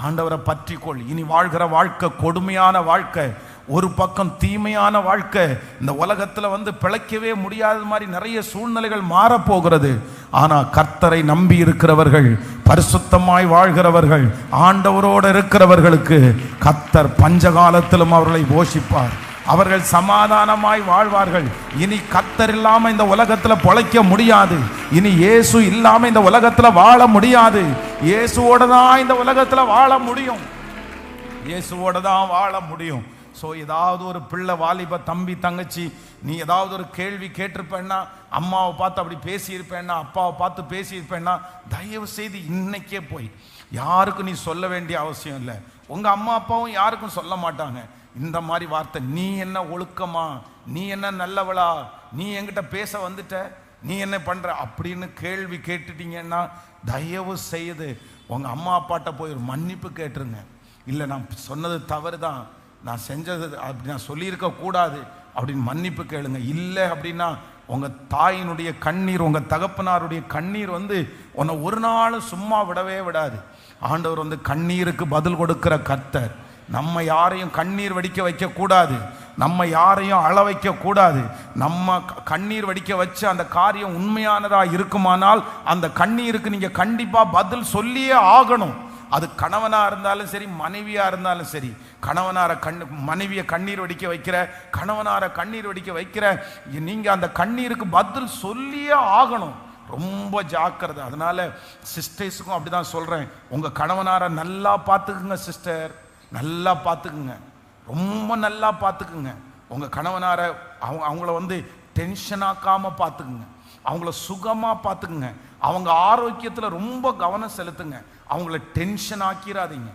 ஆண்டவரை பற்றிக்கொள். இனி வாழ்கிற வாழ்க்கை கொடுமையான வாழ்க்கை, ஒரு பக்கம் தீமையான வாழ்க்கை. இந்த உலகத்துல பிழைக்கவே முடியாத மாதிரி நிறைய சூழ்நிலைகள் மாறப்போகிறது. ஆனா கர்த்தரை நம்பி இருக்கிறவர்கள், பரிசுத்தமாய் வாழ்கிறவர்கள், ஆண்டவரோடு இருக்கிறவர்களுக்கு கர்த்தர் பஞ்சகாலத்திலும் அவர்களை போஷிப்பார். அவர்கள் சமாதானமாய் வாழ்வார்கள். இனி கர்த்தர் இல்லாம இந்த உலகத்துல பொழைக்க முடியாது. இனி இயேசு இல்லாம இந்த உலகத்துல வாழ முடியாது. இயேசுவோட தான் இந்த உலகத்துல வாழ முடியும். இயேசுவோட தான் வாழ முடியும். ஸோ ஏதாவது ஒரு பிள்ளை, வாலிப தம்பி, தங்கச்சி, நீ ஏதாவது ஒரு கேள்வி கேட்டிருப்பேன்னா, அம்மாவை பார்த்து அப்படி பேசியிருப்பேன்னா, அப்பாவை பார்த்து பேசியிருப்பேன்னா, தயவு செய்து இன்னைக்கே போய் யாருக்கும் நீ சொல்ல வேண்டிய அவசியம் இல்லை. உங்க அம்மா அப்பாவும் யாருக்கும் சொல்ல மாட்டாங்க இந்த மாதிரி வார்த்தை. நீ என்ன ஒழுக்கமா, நீ என்ன நல்லவளா, நீ என்கிட்ட பேச வந்துட்ட, நீ என்ன பண்ற அப்படின்னு கேள்வி கேட்டுட்டீங்கன்னா தயவு செய்து உங்க அம்மா அப்பாட்ட போய் ஒரு மன்னிப்பு கேட்டுருங்க. இல்லை நான் சொன்னது தவறு தான், நான் செஞ்சது அப்படி நான் சொல்லியிருக்க கூடாது அப்படின்னு மன்னிப்பு கேளுங்க. இல்லை அப்படின்னா உங்க தாயினுடைய கண்ணீர், உங்க தகப்பனாருடைய கண்ணீர் உன்னை ஒரு நாளும் சும்மா விடவே விடாது. ஆண்டவர் கண்ணீருக்கு பதில் கொடுக்கிற கர்த்தர். நம்ம யாரையும் கண்ணீர் வடிக்க வைக்க கூடாது, நம்ம யாரையும் அழ வைக்க கூடாது. நம்ம கண்ணீர் வடிக்க வச்சு அந்த காரியம் உண்மையானதா இருக்குமானால் அந்த கண்ணீருக்கு நீங்க கண்டிப்பா பதில் சொல்லியே ஆகணும். அது கணவனா இருந்தாலும் சரி, மனைவியா இருந்தாலும் சரி. மனைவியை கண்ணீர் வடிக்க வைக்கிற, கணவனார கண்ணீர் வடிக்க வைக்கிற, நீங்க அந்த கண்ணீருக்கு பதில் சொல்லியே ஆகணும். ரொம்ப ஜாக்கிரதை. அதனால சிஸ்டர்ஸுக்கும் அப்படிதான் சொல்றேன், உங்க கணவனார நல்லா பார்த்துக்குங்க சிஸ்டர், நல்லா பார்த்துக்குங்க, ரொம்ப நல்லா பார்த்துக்குங்க. உங்க கணவனார அவங்கள டென்ஷன் ஆக்காம பார்த்துக்குங்க, அவங்கள சுகமா பார்த்துக்குங்க, அவங்க ஆரோக்கியத்துல ரொம்ப கவனம் செலுத்துங்க. அவங்கள டென்ஷன் ஆக்கிடாதீங்க.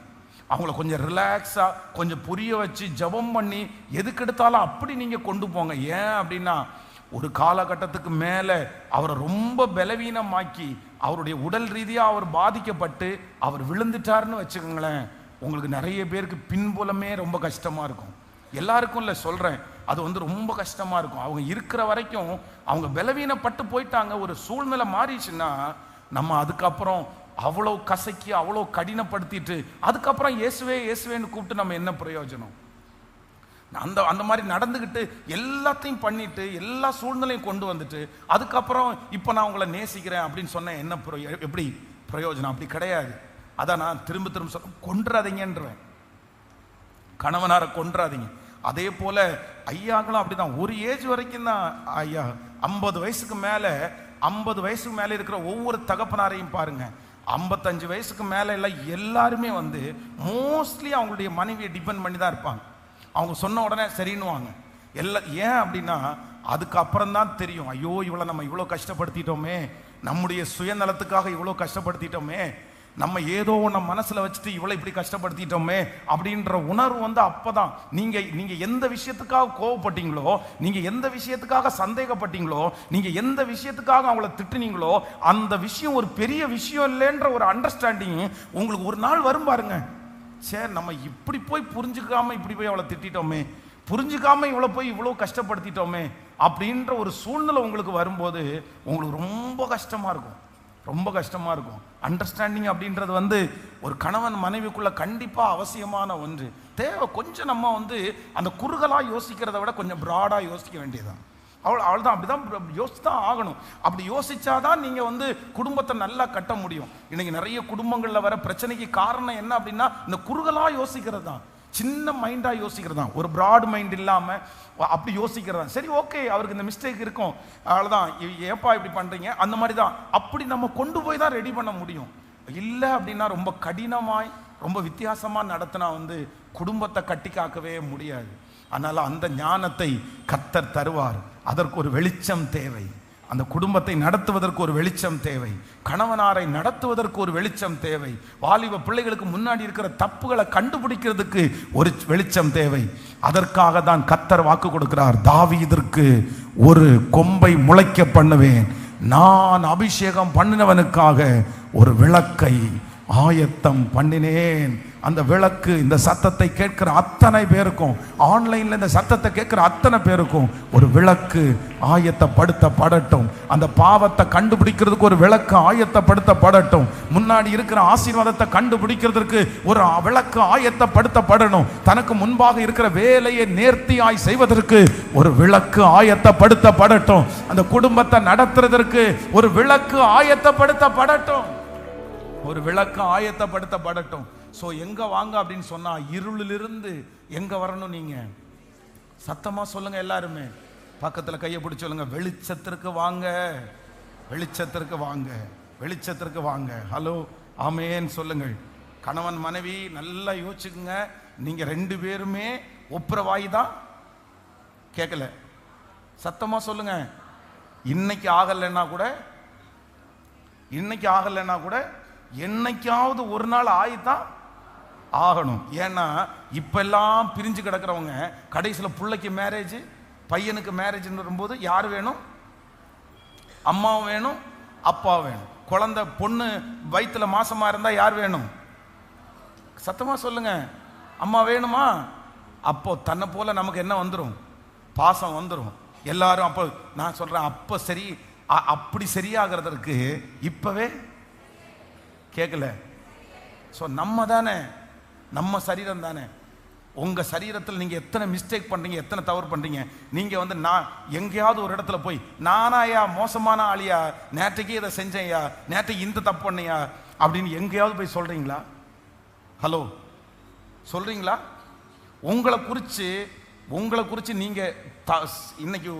அவங்கள கொஞ்சம் ரிலாக்ஸா, கொஞ்சம் புரிய வச்சு ஜெபம் பண்ணி எதுக்கு எடுத்தாலும் அப்படி நீங்க கொண்டு போங்க. ஏன் அப்படின்னா ஒரு காலகட்டத்துக்கு மேல அவரை ரொம்ப பலவீனமாக்கி அவருடைய உடல் ரீதியா அவர் பாதிக்கப்பட்டு அவர் விழுந்துட்டாருன்னு வச்சுக்கோங்களேன், உங்களுக்கு நிறைய பேருக்கு பின்புலமே ரொம்ப கஷ்டமா இருக்கும். எல்லாருக்கும் இல்லை சொல்றேன், அது ரொம்ப கஷ்டமா இருக்கும். அவங்க இருக்கிற வரைக்கும் அவங்க பலவீனப்பட்டு போயிட்டாங்க. ஒரு சூழ்நிலை மாறிச்சுன்னா நம்ம அதுக்கப்புறம் அவ்வளோ கசக்கி அவ்வளோ கடினப்படுத்திட்டு அதுக்கப்புறம் இயேசுவே இயேசுவேன்னு கூப்பிட்டு நம்ம என்ன பிரயோஜனம்? அந்த மாதிரி நடந்துக்கிட்டு எல்லாத்தையும் பண்ணிட்டு எல்லா சூழ்நிலையும் கொண்டு வந்துட்டு அதுக்கப்புறம் இப்போ நான் உங்களை நேசிக்கிறேன் அப்படின்னு சொன்னேன், என்ன எப்படி பிரயோஜனம்? அப்படி கிடையாது. அதான் நான் திரும்ப திரும்ப சொல்ல, கொன்றாதீங்கன்றேன், கணவனார கொன்றாதீங்க. அதே போல ஐயாக்களும் அப்படிதான். ஒரு ஏஜ் வரைக்கும் தான் ஐயா, 50 வயசுக்கு மேல இருக்கிற ஒவ்வொரு தகப்பனாரையும் பாருங்க, 55 வயசுக்கு மேல எல்லாம் எல்லாருமே மோஸ்ட்லி அவங்களுடைய மனைவியை டிபெண்ட் பண்ணி தான் இருப்பாங்க. அவங்க சொன்ன உடனே சரின்னுவாங்க எல்லாம். ஏன் அப்படின்னா அதுக்கப்புறம் தான் தெரியும், ஐயோ நம்ம இவ்வளோ கஷ்டப்படுத்திட்டோமே, நம்முடைய சுயநலத்துக்காக இவ்வளோ கஷ்டப்படுத்திட்டோமே, நம்ம ஏதோ ஒன்று மனசுல வச்சுட்டு இவ்வளோ இப்படி கஷ்டப்படுத்திட்டோமே அப்படின்ற உணர்வு அப்பதான். நீங்க எந்த விஷயத்துக்காக கோவப்பட்டீங்களோ, நீங்க எந்த விஷயத்துக்காக சந்தேகப்பட்டீங்களோ, நீங்க எந்த விஷயத்துக்காக அவங்கள திட்டுனீங்களோ, அந்த விஷயம் ஒரு பெரிய விஷயம் இல்லைன்ற ஒரு அண்டர்ஸ்டாண்டிங் உங்களுக்கு ஒரு நாள் வரும் பாருங்க. சரி, நம்ம இப்படி போய் புரிஞ்சுக்காம இப்படி போய் அவளை திட்டோமே, புரிஞ்சுக்காம இவ்வளோ போய் இவ்வளோ கஷ்டப்படுத்திட்டோமே அப்படின்ற ஒரு சூழ்நிலை உங்களுக்கு வரும்போது உங்களுக்கு ரொம்ப கஷ்டமா இருக்கும், ரொம்ப கஷ்டமாக இருக்கும். அண்டர்ஸ்டாண்டிங் அப்படின்றது வந்து ஒரு கணவன் மனைவிக்குள்ள கண்டிப்பாக அவசியமான ஒன்று. தேவை. கொஞ்சம் நம்ம வந்து அந்த குறுகலாக யோசிக்கிறத விட கொஞ்சம் ப்ராடாக யோசிக்க வேண்டியதுதான். அவள்தான் அப்படிதான் யோசிச்சு தான் ஆகணும். அப்படி யோசிச்சாதான் நீங்கள் வந்து குடும்பத்தை நல்லா கட்ட முடியும். இன்னைக்கு நிறைய குடும்பங்களில் வர பிரச்சனைக்கு காரணம் என்ன அப்படின்னா இந்த குறுகலாக யோசிக்கிறது தான், சின்ன மைண்டாக யோசிக்கிறது தான், ஒரு ப்ராட் மைண்ட் இல்லாமல் அப்படி யோசிக்கிறது தான். சரி, ஓகே, அவருக்கு இந்த மிஸ்டேக் இருக்கும், அவ்வளோதான், ஏப்பா இப்படி பண்ணுறீங்க, அந்த மாதிரி தான். அப்படி நம்ம கொண்டு போய் தான் ரெடி பண்ண முடியும். இல்லை அப்படின்னா ரொம்ப கடினமாய் ரொம்ப வித்தியாசமாக நடத்தினா வந்து குடும்பத்தை கட்டி காக்கவே முடியாது. அதனால் அந்த ஞானத்தை கர்த்தர் தருவார். அதற்கு ஒரு வெளிச்சம் தேவை. அந்த குடும்பத்தை நடத்துவதற்கு ஒரு வெளிச்சம் தேவை. கணவனாரை நடத்துவதற்கு ஒரு வெளிச்சம் தேவை. வாலிப பிள்ளைகளுக்கு முன்னாடி இருக்கிற தப்புகளை கண்டுபிடிக்கிறதுக்கு ஒரு வெளிச்சம் தேவை. அதற்காக தான் கர்த்தர் வாக்கு கொடுக்கிறார், தாவீதிற்கு ஒரு கொம்பை முளைக்க பண்ணுவேன், நான் அபிஷேகம் பண்ணினவனுக்காக ஒரு விளக்கை ஆயத்தம் பண்ணினேன். அந்த விளக்கு இந்த சத்தத்தை கேட்கிற அத்தனை பேருக்கும், ஆன்லைன்ல இந்த சத்தத்தை கேட்கிற அத்தனை பேருக்கும் ஒரு விளக்கு ஆயத்தப்படுத்தப்படட்டும். அந்த பாவத்தை கண்டுபிடிக்கிறதுக்கு ஒரு விளக்கு ஆயத்தப்படுத்தப்படட்டும். முன்னாடி இருக்கிற ஆசீர்வாதத்தை கண்டுபிடிக்கிறதுக்கு ஒரு விளக்கு ஆயத்தப்படுத்தப்படணும். தனக்கு முன்பாக இருக்கிற வேலையை நேர்த்தியாய் செய்வதற்கு ஒரு விளக்கு ஆயத்தப்படுத்தப்படட்டும். அந்த குடும்பத்தை நடத்துறதற்கு ஒரு விளக்கு ஆயத்தப்படுத்தப்படட்டும். ஒரு விளக்கு ஆயத்தப்படுத்தப்படட்டும். ஸோ எங்க வாங்க அப்படின்னு சொன்னா, இருளிலிருந்து எங்க வரணும்? நீங்க சத்தமா சொல்லுங்க. எல்லாருமே பக்கத்துல கையை பிடிச்சு சொல்லுங்க, வெளிச்சத்திற்கு வாங்க, வெளிச்சத்திற்கு வாங்க, வெளிச்சத்திற்கு வாங்க. ஹலோ, ஆமேன் சொல்லுங்கள். கணவன் மனைவி நல்லா யோசிச்சுக்குங்க. நீங்க ரெண்டு பேருமே ஒப்புரவாய் தான். கேட்கல, சத்தமா சொல்லுங்க. இன்னைக்கு ஆகலைன்னா கூட என்னைக்காவது ஒரு நாள் ஆயித்தான் ஆகணும். ஏன்னா இப்பெல்லாம் பிரிஞ்சு கிடக்கிறவங்க கடைசியில் பிள்ளைக்கு மேரேஜ், பையனுக்கு மேரேஜ் வரும்போது யார் வேணும்? அம்மாவும் வேணும், அப்பா வேணும். குழந்தை பொண்ணு வயிற்றுல மாசமா இருந்தா யார் வேணும்? சத்தமா சொல்லுங்க, அம்மா வேணுமா? அப்போ தன்னை போல நமக்கு என்ன வந்துடும்? பாசம் வந்துடும். எல்லாரும் அப்போ நான் சொல்றேன், அப்போ சரி, அப்படி சரியாகிறதுக்கு இப்பவே கேட்கல. ஸோ நம்ம தானே, நம்ம சரீரம் தானே. உங்க சரீரத்தில் நீங்க எத்தனை மிஸ்டேக் பண்றீங்க, எத்தனை தவறு பண்றீங்க. நீங்க வந்து நான் எங்கேயாவது ஒரு இடத்துல போய், நானாயா மோசமான ஆளியா, நேற்றைக்கு இதை செஞ்சேன்யா, நேற்றைக்கு இந்த தப்பு பண்ணையா அப்படின்னு எங்கேயாவது போய் சொல்றீங்களா? ஹலோ, சொல்றீங்களா? உங்களை குறித்து நீங்க இன்னைக்கு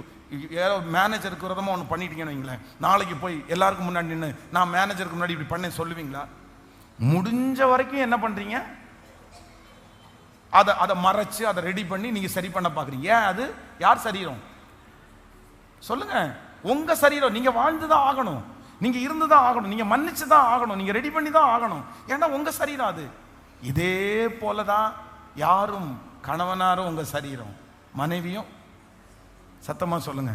ஏதோ மேனேஜருக்கு விரதமாக ஒன்று பண்ணிட்டீங்கன்னு வைங்களேன், நாளைக்கு போய் எல்லாருக்கும் முன்னாடி நின்று நான் மேனேஜருக்கு முன்னாடி இப்படி பண்ணேன் சொல்லுவீங்களா? முடிஞ்ச வரைக்கும் என்ன பண்றீங்க? அதை மறைச்சு அதை ரெடி பண்ணி நீங்க சரி பண்ண பாக்குறீங்க. ஏன்? அது யார் சரீரம்? சொல்லுங்க. உங்க சரீரம். நீங்க வாழ்ந்துதான் ஆகணும், நீங்க இருந்துதான் ஆகணும், நீங்க மன்னிச்சுதான் ஆகணும், நீங்க ரெடி பண்ணி தான் ஆகணும். ஏன்னா உங்க சரீரம் அது. இதே போலதான் யாரும் கணவனாரும் உங்க சரீரம், மனைவியும். சத்தமா சொல்லுங்க.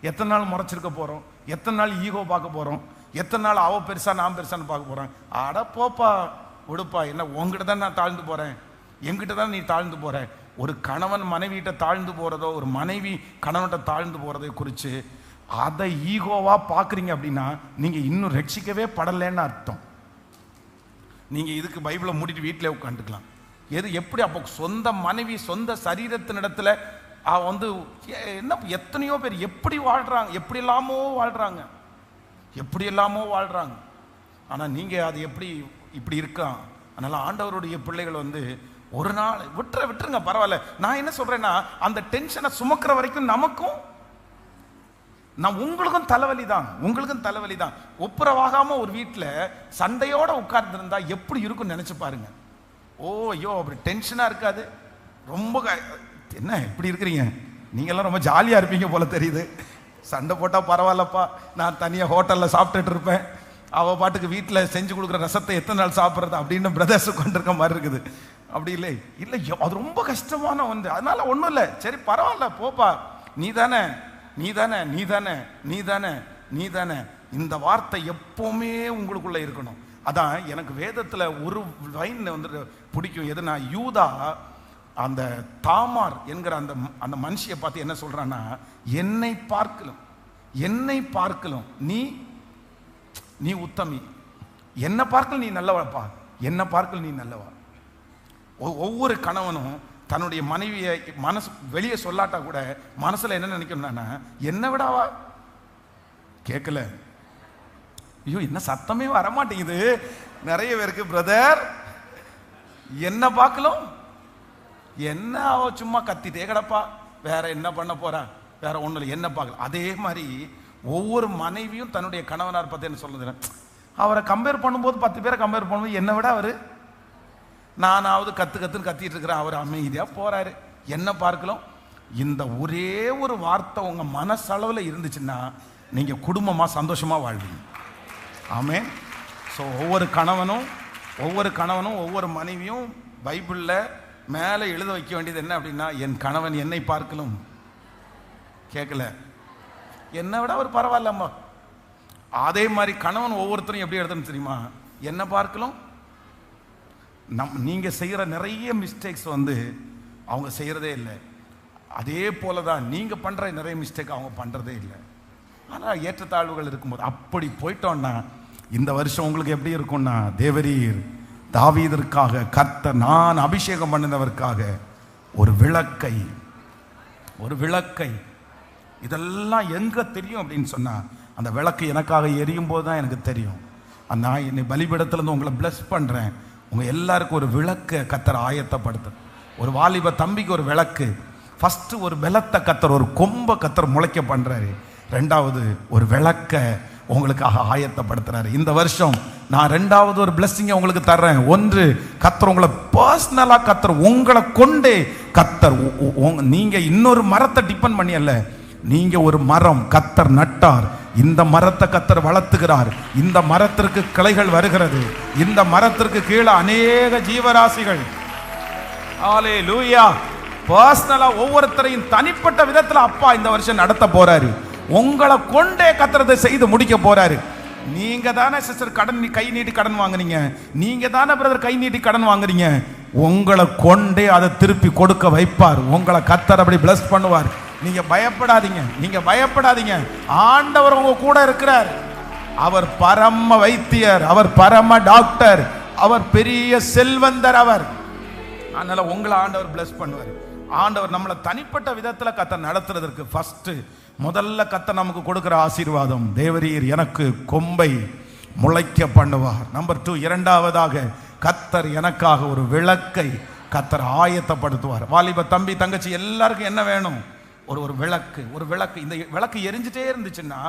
எத்தனை நாள் முறைச்சிருக்க போறோம்? எத்தனை நாள் ஈகோ பார்க்க போறோம்? எத்தனை நாள் அவ பெருசா நான் பெருசான்னு பார்க்க போறேன்? அட போப்பா, விடுப்பா, என்ன உங்ககிட்ட தான் நான் தாழ்ந்து போறேன், எங்கிட்ட தான் நீ தாழ்ந்து போற. ஒரு கணவன் மனைவிட்ட தாழ்ந்து போறதோ, ஒரு மனைவி கணவன்கிட்ட தாழ்ந்து போறதை குறித்து அதை ஈகோவா பார்க்குறீங்க அப்படின்னா நீங்க இன்னும் ரட்சிக்கவே படலைன்னு அர்த்தம். நீங்க இதுக்கு பைபிளை மூடிட்டு வீட்டிலே உட்காந்துக்கலாம். எப்படி? அப்போ சொந்த மனைவி சொந்த சரீரத்தினிடத்துல வந்து என்ன, எத்தனையோ பேர் எப்படி வாழ்றாங்க, எப்படி எல்லாமோ வாழ்றாங்க. ஆனா நீங்க அது எப்படி இப்படி இருக்கா? அதனால ஆண்டவருடைய பிள்ளைகள் வந்து ஒரு நாள் விட்டுருங்க, பரவாயில்ல. நான் என்ன சொல்றேன்னா, அந்த டென்ஷனை சுமக்கிற வரைக்கும் நமக்கும் உங்களுக்கும் தலைவலி தான். ஒப்புரவாகாம ஒரு வீட்டில் சண்டையோட உட்கார்ந்துருந்தா எப்படி இருக்கும் நினைச்சு பாருங்க. ஐயோ, அப்படி டென்ஷனா இருக்காது? ரொம்ப என்ன இப்படி இருக்கிறீங்க, நீங்கெல்லாம் ரொம்ப ஜாலியா இருப்பீங்க போல தெரியுது. சண்டை போட்டா பரவாயில்லப்பா, நான் தனியா ஹோட்டல்ல சாப்பிட்டுட்டு இருப்பேன், அவ பாட்டுக்கு வீட்டில் செஞ்சு கொடுக்குற ரசத்தை எத்தனை நாள் சாப்பிட்றது அப்படின்னு பிரதர்ஸ் கொண்டிருக்க மாதிரி இருக்குது. அப்படி இல்லை, அது ரொம்ப கஷ்டமான ஒன்று. அதனால ஒன்றும் இல்லை, சரி பரவாயில்ல போப்பா, நீ தானே. இந்த வார்த்தை எப்பவுமே உங்களுக்குள்ள இருக்கணும். அதான் எனக்கு வேதத்துல ஒரு லைன் வந்து பிடிக்கும். எதுனா, யூதா அந்த தாமார் என்கிற அந்த மனுஷியை பார்த்து என்ன சொல்றான்னா, என்னை பார்க்கலும் நீ நீ உத்தமி, என்ன பார்க்கல நீ நல்லவாப்பா, என்ன பார்க்கல நீ நல்லவா. ஒவ்வொரு கணவனும் தன்னுடைய மனைவியை மனசு வெளியே சொல்லாட்டா கூட மனசுல என்ன நினைக்கணும்னா, என்ன விடாவா கேட்கல. ஐயோ என்ன சத்தமே வரமாட்டேங்குது நிறைய பேருக்கு. பிரதர் என்ன பார்க்கலாம், என்ன அவ சும்மா கத்திட்டே கிடப்பா, வேற என்ன பண்ண போறா, வேற ஒண்ணு இல்லை, என்ன பார்க்கல. அதே மாதிரி ஒவ்வொரு மனைவியும் தன்னுடைய கணவனார் பத்தி என்ன சொல்லுது, அவரை கம்பேர் பண்ணும்போது 10 பேரை கம்பேர் பண்ணும்போது என்னை விட அவரு, நானாவது கத்துன்னு கத்திட்டு இருக்கிறேன், அவர் அமைதியா போறாரு, என்ன பார்க்கலாம். இந்த ஒரே ஒரு வார்த்தை உங்க மனசளவில் இருந்துச்சுன்னா நீங்க குடும்பமா சந்தோஷமா வாழ்வீங்க. ஆமென். ஸோ ஒவ்வொரு கணவனும் ஒவ்வொரு மனைவியும் பைபிள்ல மேலே எழுத வைக்க வேண்டியது என்ன அப்படின்னா, என் கணவன் என்னை பார்க்கலும் கேட்கல, என்னை விட அவர் பரவாயில்லம்மா. அதே மாதிரி கணவன் ஒவ்வொருத்தரும் எப்படி எழுதணும் தெரியுமா, என்ன பார்க்கலும். நீங்க செய்யற நிறைய மிஸ்டேக்ஸ் அவங்க செய்யறதே இல்லை, அதே போலதான் நீங்க பண்ற நிறைய மிஸ்டேக் அவங்க பண்றதே இல்லை. ஆனால் ஏற்றத்தாழ்வுகள் இருக்கும்போது அப்படி போயிட்டோம்னா இந்த வருஷம் உங்களுக்கு எப்படி இருக்கும்னா, தேவரீர் தாவீதிற்காக கர்த்தர் நான் அபிஷேகம் பண்ணினவருக்காக ஒரு விளக்கை இதெல்லாம் எங்க தெரியும் அப்படின்னு சொன்னா, அந்த விளக்கு எனக்காக எரியும் போது தான் எனக்கு தெரியும். நான் என்னை பலிபீடத்திலிருந்து உங்களை பிளஸ் பண்றேன், உங்க எல்லாருக்கும் ஒரு விளக்கு கர்த்தர் ஆயத்தப்படுத்து. ஒரு வாலிப தம்பிக்கு ஒரு விளக்கு, ஃபர்ஸ்ட் ஒரு பலத்தை கர்த்தர், ஒரு கொம்பை கர்த்தர் முளைக்க பண்றாரு. ரெண்டாவது ஒரு விளக்க உங்களுக்காக ஆயத்தப்படுத்துறாரு. இந்த வருஷம் நான் ரெண்டாவது ஒரு பிளெஸிங்கை உங்களுக்கு தர்றேன். ஒன்று, கர்த்தர் உங்களை பர்சனலா கர்த்தர் உங்களை கொண்டே கர்த்தர், நீங்க இன்னொரு மரத்தை டிபெண்ட் பண்ணி அல்ல, நீங்க ஒரு மரம் கர்த்தர் நட்டார், இந்த மரத்தை கர்த்தர் வளர்த்துகிறார், இந்த மரத்திற்கு கிளைகள் வருகிறது, இந்த மரத்திற்கு கீழே அநேக ஜீவராசிகள். ஹல்லேலூயா. பர்சனலா ஒவ்வொருத்தரையும் தனிப்பட்ட விதத்துல அப்பா இந்த வருஷம் நடத்த போறாரு. உங்களை கொண்டே கர்த்தர் செய்து முடிக்க போறாரு. நீங்க தானே சிஸ்டர் கை நீட்டி கடன் வாங்குறீங்க, நீங்க தானே பிரதர் கை நீட்டி கடன் வாங்குறீங்க, உங்களை கொண்டே அதை திருப்பி கொடுக்க வைப்பார். உங்களை கர்த்தர் அப்படி பிளஸ் பண்ணுவார். நீங்க பயப்படாதீங்க, ஆண்டவர் உங்க கூட இருக்கிறார். அவர் பரம வைத்தியர், அவர் பரம டாக்டர், அவர் பெரிய செல்வந்தர் அவர். அதனால உங்களை ஆண்டவர் பிளஸ் பண்ணுவார். ஆண்டவர் நம்மளை தனிப்பட்ட விதத்துல கர்த்தர் நடத்துறதற்கு ஃபர்ஸ்ட் முதல்ல கர்த்தர் நமக்கு கொடுக்கிற ஆசீர்வாதம், தேவரீர் எனக்கு கொம்பை முளைக்க பண்ணுவார். நம்பர் 2, இரண்டாவதாக கர்த்தர் எனக்காக ஒரு விளக்கை கர்த்தர் ஆயத்தப்படுத்துவார். வாலிப தம்பி தங்கச்சி எல்லாருக்கும் என்ன வேணும், ஒரு விளக்கு. இந்த விளக்கு எரிஞ்சிட்டே இருந்துச்சுன்னா,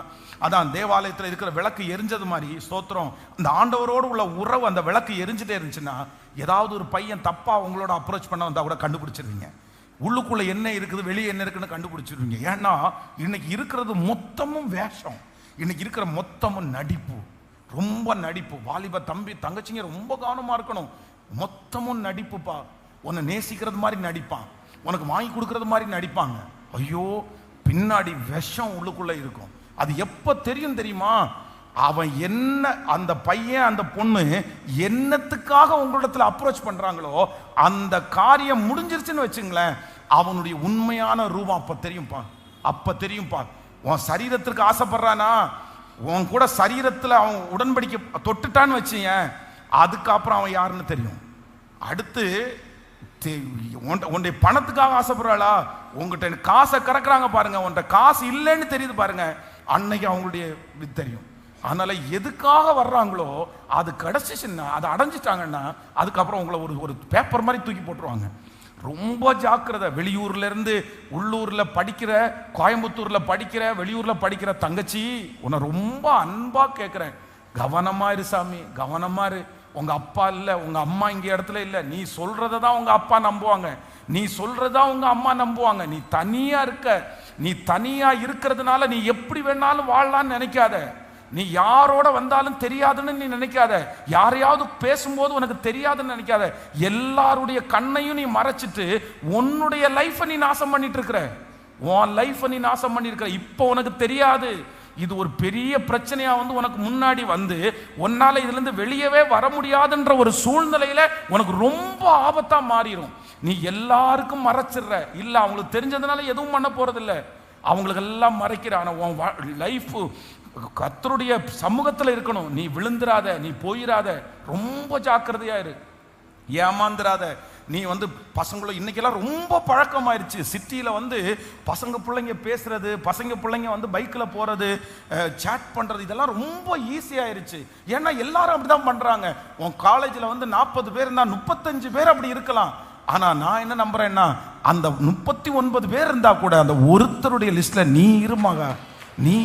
அதான் தேவாலயத்தில் இருக்கிற விளக்கு எரிஞ்சது மாதிரி ஸ்தோத்திரம், இந்த ஆண்டவரோடு உள்ள உறவு அந்த விளக்கு எரிஞ்சிட்டே இருந்துச்சுன்னா, ஏதாவது ஒரு பையன் தப்பா உங்களோட அப்ரோச் பண்ண வந்தா கூட கண்டுபிடிச்சிருவீங்க. உள்ளுக்குள்ள என்ன இருக்குது வெளியே என்ன இருக்குன்னு கண்டுபிடிச்சிருவீங்க. ஏன்னா இன்னைக்கு இருக்கிறது மொத்தமும் வேஷம், இன்னைக்கு இருக்கிற மொத்தமும் நடிப்பு, ரொம்ப நடிப்பு. வாலிப தம்பி தங்கச்சிங்க ரொம்ப கவனமா இருக்கணும். மொத்தமும் நடிப்புப்பா. உன்னை நேசிக்கிறது மாதிரி நடிப்பான், உனக்கு வாங்கி கொடுக்கறது மாதிரி நடிப்பாங்க. ஐயோ பின்னாடி விஷம் உள்ளுக்குள்ள இருக்கும். அது எப்ப தெரியும் தெரியுமா, அவன் என்ன, அந்த பையன் அந்த பொண்ணு என்னத்துக்காக உங்களிடத்துல அப்ரோச் பண்றாங்களோ அந்த காரியம் முடிஞ்சிருச்சுன்னு வச்சுங்களேன், அவனுடைய உண்மையான ரூபம் அப்ப தெரியும்பா. உன் சரீரத்திற்கு ஆசைப்படுறானா, உன் கூட சரீரத்துல அவன் உடன்படிக்கை தொட்டுட்டான்னு வச்சுங்க, அதுக்கப்புறம் அவன் யாருன்னு தெரியும். அடுத்து உன்னுடைய பணத்துக்காக ஆசைப்படுறாளா, உங்ககிட்ட காசை கறக்குறாங்க பாருங்க, உன்கிட்ட காசு இல்லைன்னு தெரியுது பாருங்க, அன்னைக்கு அவங்களுடைய தெரியும். அதனால எதுக்காக வர்றாங்களோ அது கிடைச்சிச்சுன்னா, அதை அடைஞ்சிட்டாங்கன்னா அதுக்கப்புறம் உங்களை ஒரு பேப்பர் மாதிரி தூக்கி போட்டுருவாங்க. ரொம்ப ஜாக்கிரதை. வெளியூர்ல இருந்து உள்ளூர்ல படிக்கிற, கோயம்புத்தூர்ல படிக்கிற, வெளியூர்ல படிக்கிற தங்கச்சி, உன்னை ரொம்ப அன்பா கேட்கிறேன், கவனமா இரு சாமி, கவனமா இரு. உங்க அப்பா இல்ல, உங்க அம்மா இங்க இடத்துல இல்ல, நீ சொல்றதான் உங்க அப்பா நம்புவாங்க, நீ சொல்றதா உங்க அம்மா நம்புவாங்க. நீ தனியா இருக்க, நீ தனியா இருக்கிறதுனால நீ எப்படி வேணாலும் வாழலான்னு நினைக்காத. நீ யாரோட வந்தாலும் தெரியாதுன்னு நீ நினைக்காத, யாரையாவது பேசும்போது உனக்கு தெரியாதுன்னு நினைக்காத. எல்லாருடைய கண்ணையும் நீ மறைச்சிட்டு உன்னுடைய லைஃபை நீ நாசம் பண்ணிட்டு இருக்கிற, உன் லைஃபை நீ நாசம் பண்ணிருக்கிற. இப்போ உனக்கு தெரியாது, இது ஒரு பெரிய பிரச்சனையா உனக்கு முன்னாடி உன்னால இதுல இருந்து வெளியவே வர முடியாதுன்ற ஒரு சூழ்நிலையில உனக்கு ரொம்ப ஆபத்தா மாறிடும். நீ எல்லாருக்கும் மறைச்சிடுற, இல்ல அவங்களுக்கு தெரிஞ்சதுனால எதுவும் பண்ண போறது இல்லை, அவங்களுக்கு எல்லாம் மறைக்கிற. ஆனா உன் லைஃப் கர்த்தருடைய சமூகத்தில் இருக்கணும். நீ விழுந்துராத, நீ போயிடாத, ரொம்ப ஜாக்கிரதையா இரு, ஏமாந்துராத. நீ பசங்கள இன்னைக்கெல்லாம் ரொம்ப பழக்கமாயிருச்சு. சிட்டியில் பசங்க பிள்ளைங்க பேசுறது, பசங்க பிள்ளைங்க பைக்கில் போகிறது, சேட் பண்ணுறது, இதெல்லாம் ரொம்ப ஈஸியாயிருச்சு. ஏன்னா எல்லாரும் அப்படி தான் பண்ணுறாங்க. உன் காலேஜில் 40 பேர் இருந்தால் 35 பேர் அப்படி இருக்கலாம். ஆனால் நான் என்ன நம்புறேன்னா, அந்த 39 பேர் இருந்தால் கூட அந்த ஒருத்தருடைய லிஸ்ட்டில் நீ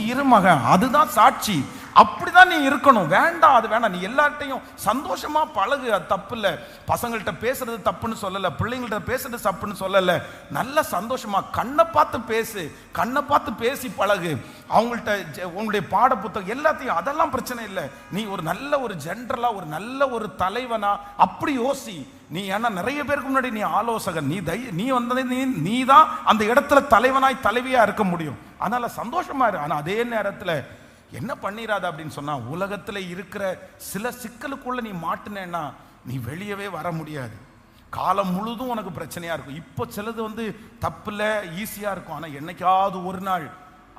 இருமக, அதுதான் சாட்சி. அப்படிதான் நீ இருக்கணும். வேண்டாம், அது வேண்டாம். நீ எல்லார்ட்டையும் சந்தோஷமா பழகு, அது தப்பு இல்லை. பசங்கள்கிட்ட பேசுறது தப்புன்னு சொல்லலை, பிள்ளைங்கள்ட்ட பேசுறது தப்புன்னு சொல்லலை. நல்ல சந்தோஷமா கண்ணை பார்த்து பேசி பழகு. அவங்கள்ட்ட உங்களுடைய பாட புத்தகம் எல்லாத்தையும், அதெல்லாம் பிரச்சனை இல்லை. நீ ஒரு ஜென்ரலா ஒரு நல்ல ஒரு தலைவனா அப்படி யோசி. நீ ஏன்னா நிறைய பேருக்கு முன்னாடி நீ ஆலோசகன், நீ தான் அந்த இடத்துல தலைவனாய் தலைவியா இருக்க முடியும். அதனால சந்தோஷமா இரு. ஆனா அதே நேரத்தில் என்ன பண்ணிராத அப்படின்னு சொன்னா, உலகத்துல இருக்கிற சில சிக்கலுக்குள்ள நீ மாட்டினேன்னா நீ வெளியவே வர முடியாது. காலம் முழுதும் உனக்கு பிரச்சனையா இருக்கும். இப்போ சிலது தப்புல ஈஸியா இருக்கும், ஆனா என்னைக்காவது ஒரு நாள்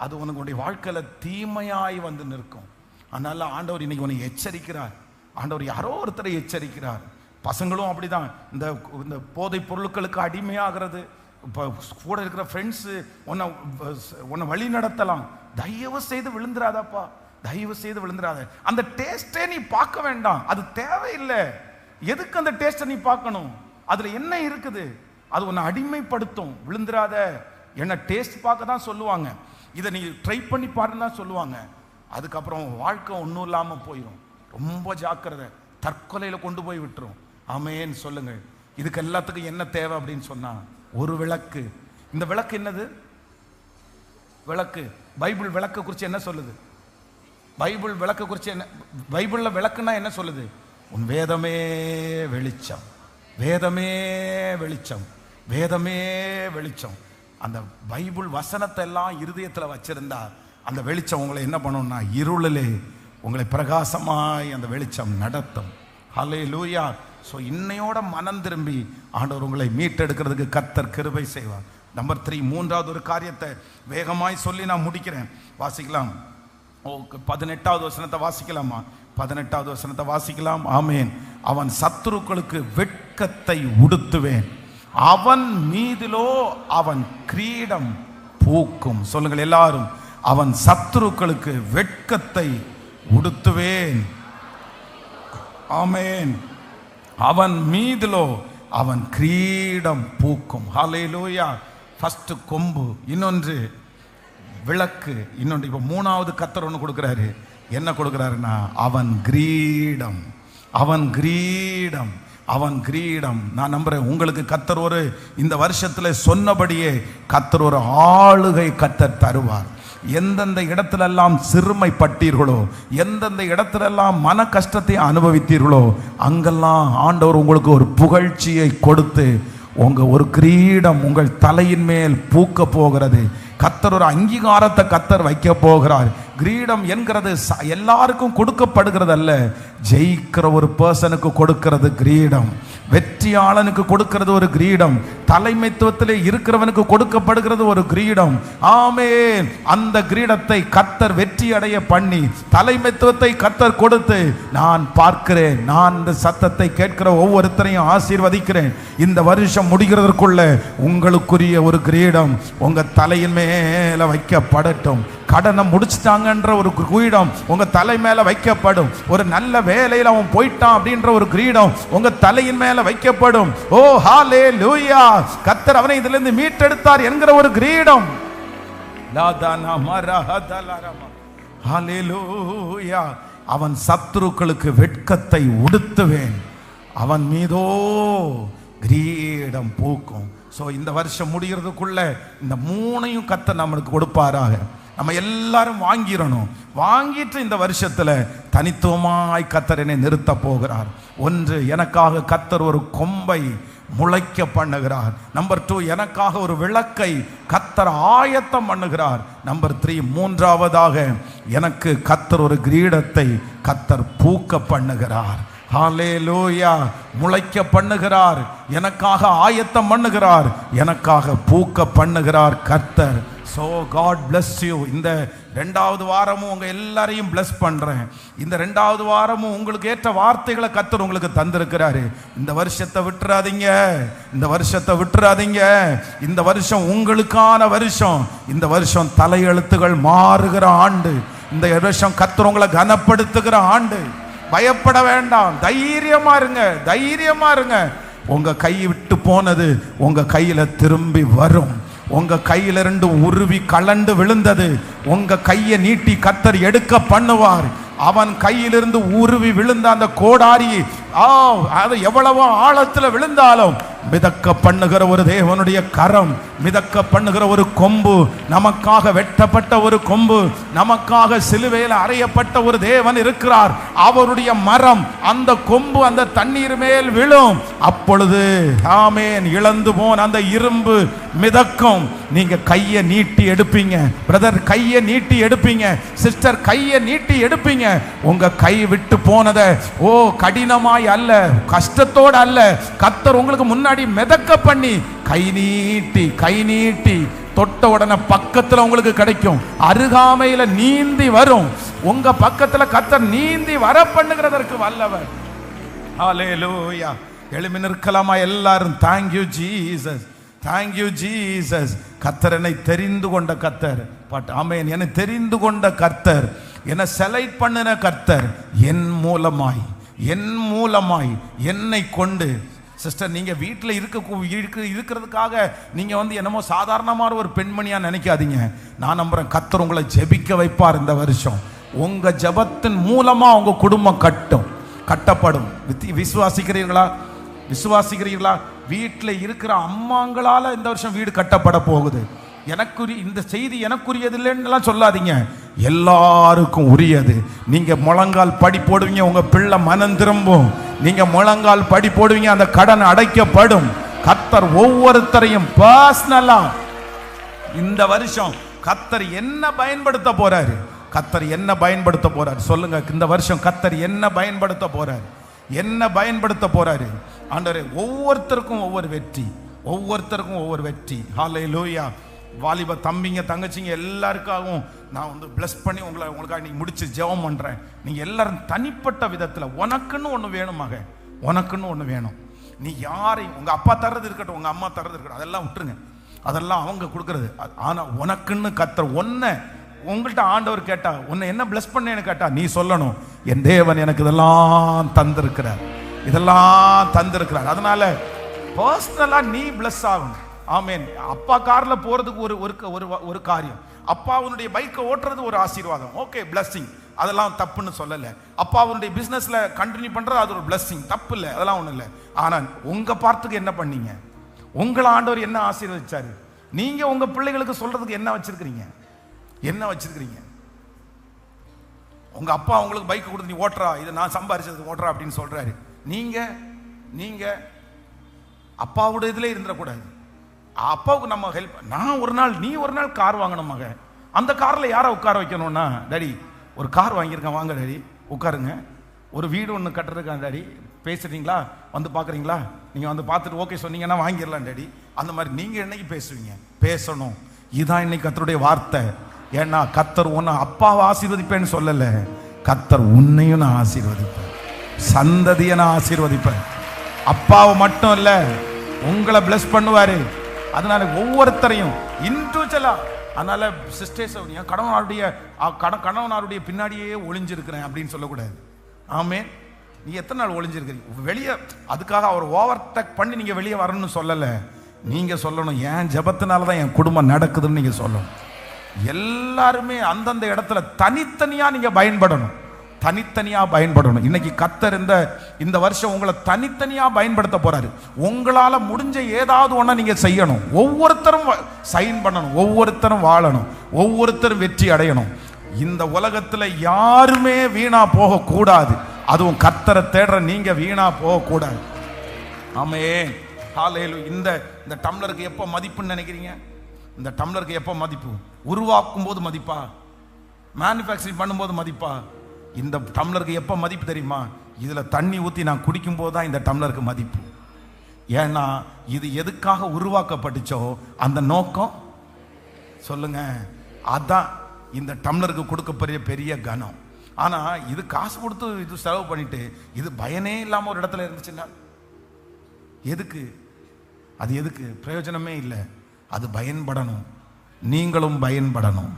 அது உனக்கு வாழ்க்கையில தீமையாய் நிற்கும். அதனால ஆண்டவர் இன்னைக்கு உன்னை எச்சரிக்கிறார். ஆண்டவர் யாரோ ஒருத்தரை எச்சரிக்கிறார். பசங்களும் அப்படிதான், இந்த போதை பொருட்களுக்கு அடிமையாகிறது. இப்போ கூட இருக்கிற ஃப்ரெண்ட்ஸு உன்னை வழி நடத்தலாம். தயவு செய்து விழுந்துராதாப்பா, தயவு செய்து விழுந்துராத. அந்த டேஸ்டே நீ பார்க்க வேண்டாம், அது தேவையில்லை. எதுக்கு அந்த டேஸ்ட்டை நீ பார்க்கணும்? அதுல என்ன இருக்குது? அது உன்னை அடிமைப்படுத்தும். விழுந்துராத. என்ன டேஸ்ட் பார்க்க தான் சொல்லுவாங்க, இதை நீ ட்ரை பண்ணி பாருன்னு தான் சொல்லுவாங்க. அதுக்கப்புறம் வாழ்க்கை ஒன்றும் இல்லாமல் போயிடும். ரொம்ப ஜாக்கிரதை, தற்கொலையில கொண்டு போய் விட்டுரும். ஆமேன்னு சொல்லுங்கள். இதுக்கு எல்லாத்துக்கும் என்ன தேவை அப்படின்னு சொன்னா, ஒரு விளக்கு. இந்த விளக்கு என்னது? விளக்கு. பைபிள் விளக்க குறித்து என்ன சொல்லுது? பைபிள் விளக்க குறித்து என்ன? பைபிள்ல விளக்குன்னா என்ன சொல்லுது? உன் வேதமே வெளிச்சம், வேதமே வெளிச்சம், வேதமே வெளிச்சம். அந்த பைபிள் வசனத்தை எல்லாம் இருதயத்தில் வச்சிருந்தா அந்த வெளிச்சம் உங்களை என்ன பண்ணணும்னா, இருளிலே உங்களை பிரகாசமாய் அந்த வெளிச்சம் நடத்தும். ஹல்லேலூயா. ஸோ இன்னையோட மனம் திரும்பி ஆண்டவர் உங்களை மீட்டெடுக்கிறதுக்கு கர்த்தர் கிருபை செய்வார். நம்பர் 3, மூன்றாவது ஒரு காரியத்தை வேகமாய் சொல்லி நான் முடிக்கிறேன். வாசிக்கலாம். 18வது வசனத்தை வாசிக்கலாமா? 18வது வசனத்தை வாசிக்கலாம். ஆமேன். அவன் சத்துருக்களுக்கு வெட்கத்தை உடுத்துவேன், அவன் மீதிலோ அவன் கிரீடம் பூக்கும். சொல்லுங்கள் எல்லாரும், அவன் சத்துருக்களுக்கு வெட்கத்தை உடுத்துவேன். ஆமேன். அவன் மீதிலோ அவன் கிரீடம் பூக்கும். ஹல்லேலூயா. ஃபர்ஸ்ட் கொம்பு, இன்னொன்று விளக்கு, இன்னொன்று இப்போ 3வது கர்த்தர் ஒன்று கொடுக்குறாரு. என்ன கொடுக்குறாருன்னா, அவன் கிரீடம், அவன் கிரீடம், அவன் கிரீடம். நான் நம்புறேன் உங்களுக்கு கர்த்தர் இந்த வருஷத்துல சொன்னபடியே கர்த்தர் ஒரு ஆளுகை கர்த்தர் தருவார். எந்தெந்த இடத்திலெல்லாம் சிறுமைப்பட்டீர்களோ, எந்தெந்த இடத்திலெல்லாம் மன கஷ்டத்தை அனுபவித்தீர்களோ, அங்கெல்லாம் ஆண்டவர் உங்களுக்கு ஒரு புகழ்ச்சியை கொடுத்து ஒரு கிரீடம் உங்கள் தலையின் மேல் பூக்க போகிறது. கர்த்தர் ஒரு அங்கீகாரத்தை கர்த்தர் வைக்க போகிறார். கிரீடம் என்கிறது எல்லாருக்கும் கொடுக்கப்படுகிறது அல்ல, ஜெயிக்கிற ஒரு பர்சனுக்கு கொடுக்கிறது கிரீடம், வெற்றியாளனுக்கு கொடுக்கிறது ஒரு கிரீடம், தலைமைத்துவத்திலே இருக்கிறவனுக்கு கொடுக்கப்படுகிறது ஒரு கிரீடம். ஆமென். அந்த கிரீடத்தை கர்த்தர் வெற்றி அடைய பண்ணி தலைமைத்துவத்தை கர்த்தர் கொடுத்து, நான் பார்க்கிறேன், நான் இந்த சத்தத்தை கேட்கிற ஒவ்வொருத்தரையும் ஆசீர்வதிக்கிறேன். இந்த வருஷம் முடிகிறதற்குள்ள உங்களுக்குரிய ஒரு கிரீடம் உங்க தலையின் மேல வைக்கப்படட்டும். கடனை முடிச்சிட்டாங்கன்ற ஒரு கிரீடம் உங்க தலை மேல வைக்கப்படும். ஒரு நல்ல வேலையில அவன் போயிட்டான் அப்படின்ற ஒரு கிரீடம் உங்க தலையின் மேல வைக்கப்படும். ஓ ஹல்லேலூயா. கர்த்தர் அவனை இதிலிருந்து மீட்டெடுத்தார் என்கிற ஒரு கிரீடம். ஹல்லேலூயா. அவன் சத்துருக்களுக்கு வெட்கத்தை உடுத்துவேன், அவன் மீதோ கிரீடம் பூக்கும். ஸோ இந்த வருஷம் முடிகிறதுக்குள்ள இந்த 3ஐயும் கர்த்தர் நம்மளுக்கு கொடுப்பாராக. நம்ம எல்லாரும் வாங்கிடணும். வாங்கிட்டு இந்த வருஷத்துல தனித்துவமாய் கர்த்தர் என்னை நிறுத்த போகிறார். 1, எனக்காக கர்த்தர் ஒரு கொம்பை முளைக்க பண்ணுகிறார். நம்பர் 2, எனக்காக ஒரு விளக்கை கர்த்தர் ஆயத்தம் பண்ணுகிறார். நம்பர் 3, மூன்றாவதாக எனக்கு கர்த்தர் ஒரு கிரீடத்தை கர்த்தர் பூக்க பண்ணுகிறார். ஹல்லேலூயா. முளைக்க பண்ணுகிறார், எனக்காக ஆயத்தம் பண்ணுகிறார், எனக்காக பூக்க பண்ணுகிறார் கர்த்தர். So God bless you. இந்த 2வது வாரமும் உங்க எல்லாரையும் bless பண்றேன். இந்த 2வது வாரமும் உங்களுக்கு ஏற்ற வார்த்தைகளை கர்த்தர் உங்களுக்கு தந்திருக்கிறாரு. இந்த வருஷத்தை விட்டுறாதீங்க, இந்த வருஷத்தை விட்டுறாதீங்க. இந்த வருஷம் உங்களுக்கான வருஷம். இந்த வருஷம் தலையெழுத்துகள் மாறுகிற ஆண்டு. இந்த வருஷம் கர்த்தர் உங்களை கனப்படுத்துகிற ஆண்டு. பயப்பட வேண்டாம், தைரியமா இருங்க, தைரியமா இருங்க. உங்க கை விட்டு போனது உங்க கையில திரும்பி வரும். உங்க கையிலிருந்து உருவி கலண்டு விழுந்தது உங்க கையை நீட்டி கர்த்தர் எடுக்க பண்ணுவார். அவன் கையிலிருந்து உருவி விழுந்த அந்த கோடாரி அது எவ்வளவோ ஆழத்துல விழுந்தாலும் மிதக்க பண்ணுகிற ஒரு தேவனுடைய கரம், மிதக்க பண்ணுகிற ஒரு கொம்பு, நமக்காக வெட்டப்பட்ட ஒரு கொம்பு, நமக்காக சிலுவையில் அறையப்பட்ட ஒரு தேவன் இருக்கிறார். அவருடைய மரம், அந்த கொம்பு அந்த தண்ணீர் மேல் விழும். அப்பொழுது ஆமென், இழந்து போன அந்த இரும்பு மிதக்கும். நீங்க கையை நீட்டி எடுப்பீங்க பிரதர், கையை நீட்டி எடுப்பீங்க சிஸ்டர், கையை நீட்டி எடுப்பீங்க. உங்க கை விட்டு போனதை கடினமாய் அல்ல, கஷ்டத்தோடு அல்ல, கர்த்தர் உங்களுக்கு முன்னாடி மிதக்க பண்ணி கை நீட்டி தொட்ட உடனே பக்கத்துல உங்களுக்கு கிடைக்கும். அருகாமையில நீந்தி வரும். உங்க பக்கத்துல கர்த்தர் நீந்தி வர பண்ணுகிறதற்கு வல்லவர். ஹல்லேலூயா. எழும்பி நிற்கலாமா எல்லாரும்? Thank you Jesus, thank you Jesus. கர்த்தர் என்னை தெரிந்து கொண்ட கர்த்தர். பட் ஆமென், என்னை தெரிந்து கொண்ட கர்த்தர், என்னை செலக்ட் பண்ணின கர்த்தர், என் மூலமாய் என்னை கொண்டு. சிஸ்டர், நீங்க வீட்டில் இருக்கிறதுக்காக நீங்க என்னமோ சாதாரணமான ஒரு பெண்மணியா நினைக்காதீங்க. நான் நம்புறேன் கர்த்தர் உங்களை ஜெபிக்க வைப்பார். இந்த வருஷம் உங்க ஜெபத்தின் மூலமா உங்க குடும்பம் கட்டப்படும். விசுவாசிக்கிறீர்களா? வீட்டில் இருக்கிற அம்மாங்களால இந்த வருஷம் வீடு கட்டப்பட போகுது. இந்த செய்தி எனக்குரியதில்லைன்னு சொல்லாதீங்க, எல்லாருக்கும் உரியது. நீங்க முழங்கால் படி போடுவீங்க, உங்க பிள்ளை மனம் திரும்பும். நீங்க முழங்கால் படி போடுவீங்க, அந்த கடன் அடைக்கப்படும். கர்த்தர் ஒவ்வொருத்தரையும் பர்சனலா இந்த வருஷம் கர்த்தர் என்ன பயன்படுத்த போறாரு? கர்த்தர் என்ன பயன்படுத்த போறாரு சொல்லுங்க. இந்த வருஷம் கர்த்தர் என்ன பயன்படுத்த போறாரு? ஆண்டவரே, ஒவ்வொருத்தருக்கும் ஒவ்வொரு வெற்றி. ஹல்லேலூயா. வாலிப தம்பிங்க தங்கச்சிங்க எல்லாருக்காகவும் நான் பிளஸ் பண்ணி உங்களுக்காக நீங்க முடிச்சு ஜெபம் பண்றேன். நீங்க எல்லாரும் தனிப்பட்ட விதத்துல உனக்குன்னு ஒண்ணு வேணும் மகன், உனக்குன்னு ஒண்ணு வேணும். நீ யாரையும் உங்க அப்பா தர்றது இருக்கட்டும், உங்க அம்மா தர்றது இருக்கட்டும், அதெல்லாம் விட்டுருங்க, அதெல்லாம் அவங்க கொடுக்கறது. ஆனா உனக்குன்னு கர்த்தர் உங்கள்கிட்ட ஆண்டவர் கேட்டா, உன்னை என்ன பிளஸ் பண்ணேன்னு கேட்டா நீ சொல்லணும், என் தேவன் எனக்கு இதெல்லாம் தந்திருக்கிறார். அதனால பர்சனலா நீ பிளஸ் ஆகணும். ஆமென். அப்பா கார்ல போறதுக்கு ஒரு காரியம், அப்பாவுடைய பைக்கை ஓட்டுறது ஒரு ஆசீர்வாதம், ஓகே, பிளஸ்ஸிங், அதெல்லாம் தப்புன்னு சொல்லல. அப்பாவுடைய பிசினஸ்ல கண்டினியூ பண்றது அது ஒரு பிளஸ்ஸிங், தப்பு இல்லை, அதெல்லாம் ஒண்ணும் இல்லை. ஆனா உங்க பார்த்துக்கு என்ன பண்ணீங்க? உங்களை ஆண்டவர் என்ன ஆசீர்வதிச்சாரு? நீங்க உங்க பிள்ளைகளுக்கு சொல்றதுக்கு என்ன வச்சிருக்கிறீங்க? உங்க அப்பா உங்களுக்கு பைக் கொடுத்து நீ ஓட்டுறா, இதை நான் சம்பாரிச்சதுக்கு ஓட்டுறா அப்படின்னு சொல்றாரு. நீங்க அப்பாவோட இதுல இருந்துடக்கூடாது. அப்பாவுக்கு நம்ம ஹெல்ப். நீ ஒரு நாள் கார் வாங்கணும் மகன். அந்த கார்ல யாரை உட்கார வைக்கணும்னா, டாடி ஒரு கார் வாங்கியிருக்கேன், வாங்க டாடி உட்காருங்க. ஒரு வீடு ஒன்று கட்டுறதுக்கா டாடி, பேசுறீங்களா, வந்து பார்க்குறீங்களா, நீங்கள் வந்து பார்த்துட்டு ஓகே சொன்னீங்கன்னா வாங்கிடலாம் டாடி. அந்த மாதிரி நீங்கள் என்னைக்கு பேசணும். இதுதான் இன்னைக்கு கர்த்தருடைய வார்த்தை. ஏன்னா கர்த்தர் உன்னை அப்பாவை ஆசீர்வதிப்பேன்னு சொல்லலை, கர்த்தர் உன்னையும் நான் ஆசீர்வதிப்பேன், சந்ததியை நான் ஆசீர்வதிப்பேன். அப்பாவை மட்டும் இல்லை, உங்களை பிளஸ் பண்ணுவாரு. அதனால ஒவ்வொருத்தரையும் இண்டிவிஜுவலா. அதனால சிஸ்டர்ஸ், கணவனாருடைய பின்னாடியே ஒளிஞ்சிருக்கிறேன் அப்படின்னு சொல்லக்கூடாது. ஆமென். நீ எத்தனை நாள் ஒளிஞ்சிருக்கிறீங்க வெளியே? அதுக்காக அவர் ஓவர் டேக் பண்ணி நீங்க வெளியே வரணும்னு சொல்லலை. நீங்க சொல்லணும், என் ஜெபத்தினால தான் என் குடும்பம் நடக்குதுன்னு நீங்க சொல்லணும். எல்லாருமே அந்தந்த இடத்துல தனித்தனியா நீங்க பயன்படணும். இன்னைக்கு கர்த்தர் இந்த வருஷம் உங்களை தனித்தனியா பயன்படுத்த போறாரு. உங்களால முடிஞ்ச ஏதாவது ஒண்ணா நீங்க செய்யணும். ஒவ்வொருத்தரும் சைன் பண்ணணும், ஒவ்வொருத்தரும் வாழணும், ஒவ்வொருத்தரும் வெற்றி அடையணும். இந்த உலகத்துல யாருமே வீணா போக கூடாது. அதுவும் கர்த்தரை தேடுற நீங்க வீணா போக கூடாது. ஆமென். ஹல்லேலூயா. இந்த டம்ளருக்கு எப்ப மதிப்புன்னு நினைக்கிறீங்க? இந்த டம்ளருக்கு எப்ப மதிப்பு? உருவாக்கும் போது மதிப்பா? மேனுஃபேக்சரிங் பண்ணும்போது மதிப்பா? இந்த டம்ளருக்கு எப்போ மதிப்பு தெரியுமா? இதில் தண்ணி ஊற்றி நான் குடிக்கும் போது தான் இந்த டம்ளருக்கு மதிப்பு. ஏன்னா இது எதுக்காக உருவாக்கப்பட்டுச்சோ அந்த நோக்கம் சொல்லுங்க. அதான் இந்த டம்ளருக்கு கொடுக்க பெரிய கனம். ஆனா இது காசு கொடுத்து இது செலவு பண்ணிட்டு இது பயனே இல்லாம ஒரு இடத்துல இருந்துச்சுன்னா எதுக்கு? அது எதுக்கு? பிரயோஜனமே இல்லை. அது பயன்படணும். நீங்களும் பயன்படணும்.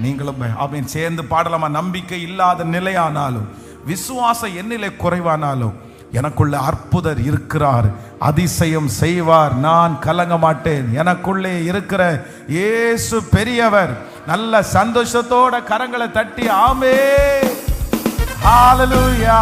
நீங்களும் அவன் சேர்ந்து பாடலாமா? நம்பிக்கை இல்லாத நிலையானாலும் விசுவாசம் என்னிலே குறைவானாலும் எனக்குள்ள அற்புதர் இருக்கிறார், அதிசயம் செய்வார், நான் கலங்க மாட்டேன். எனக்குள்ளே இருக்கிற இயேசு பெரியவர். நல்ல சந்தோஷத்தோட கரங்களை தட்டி ஆமென், ஹல்லேலூயா.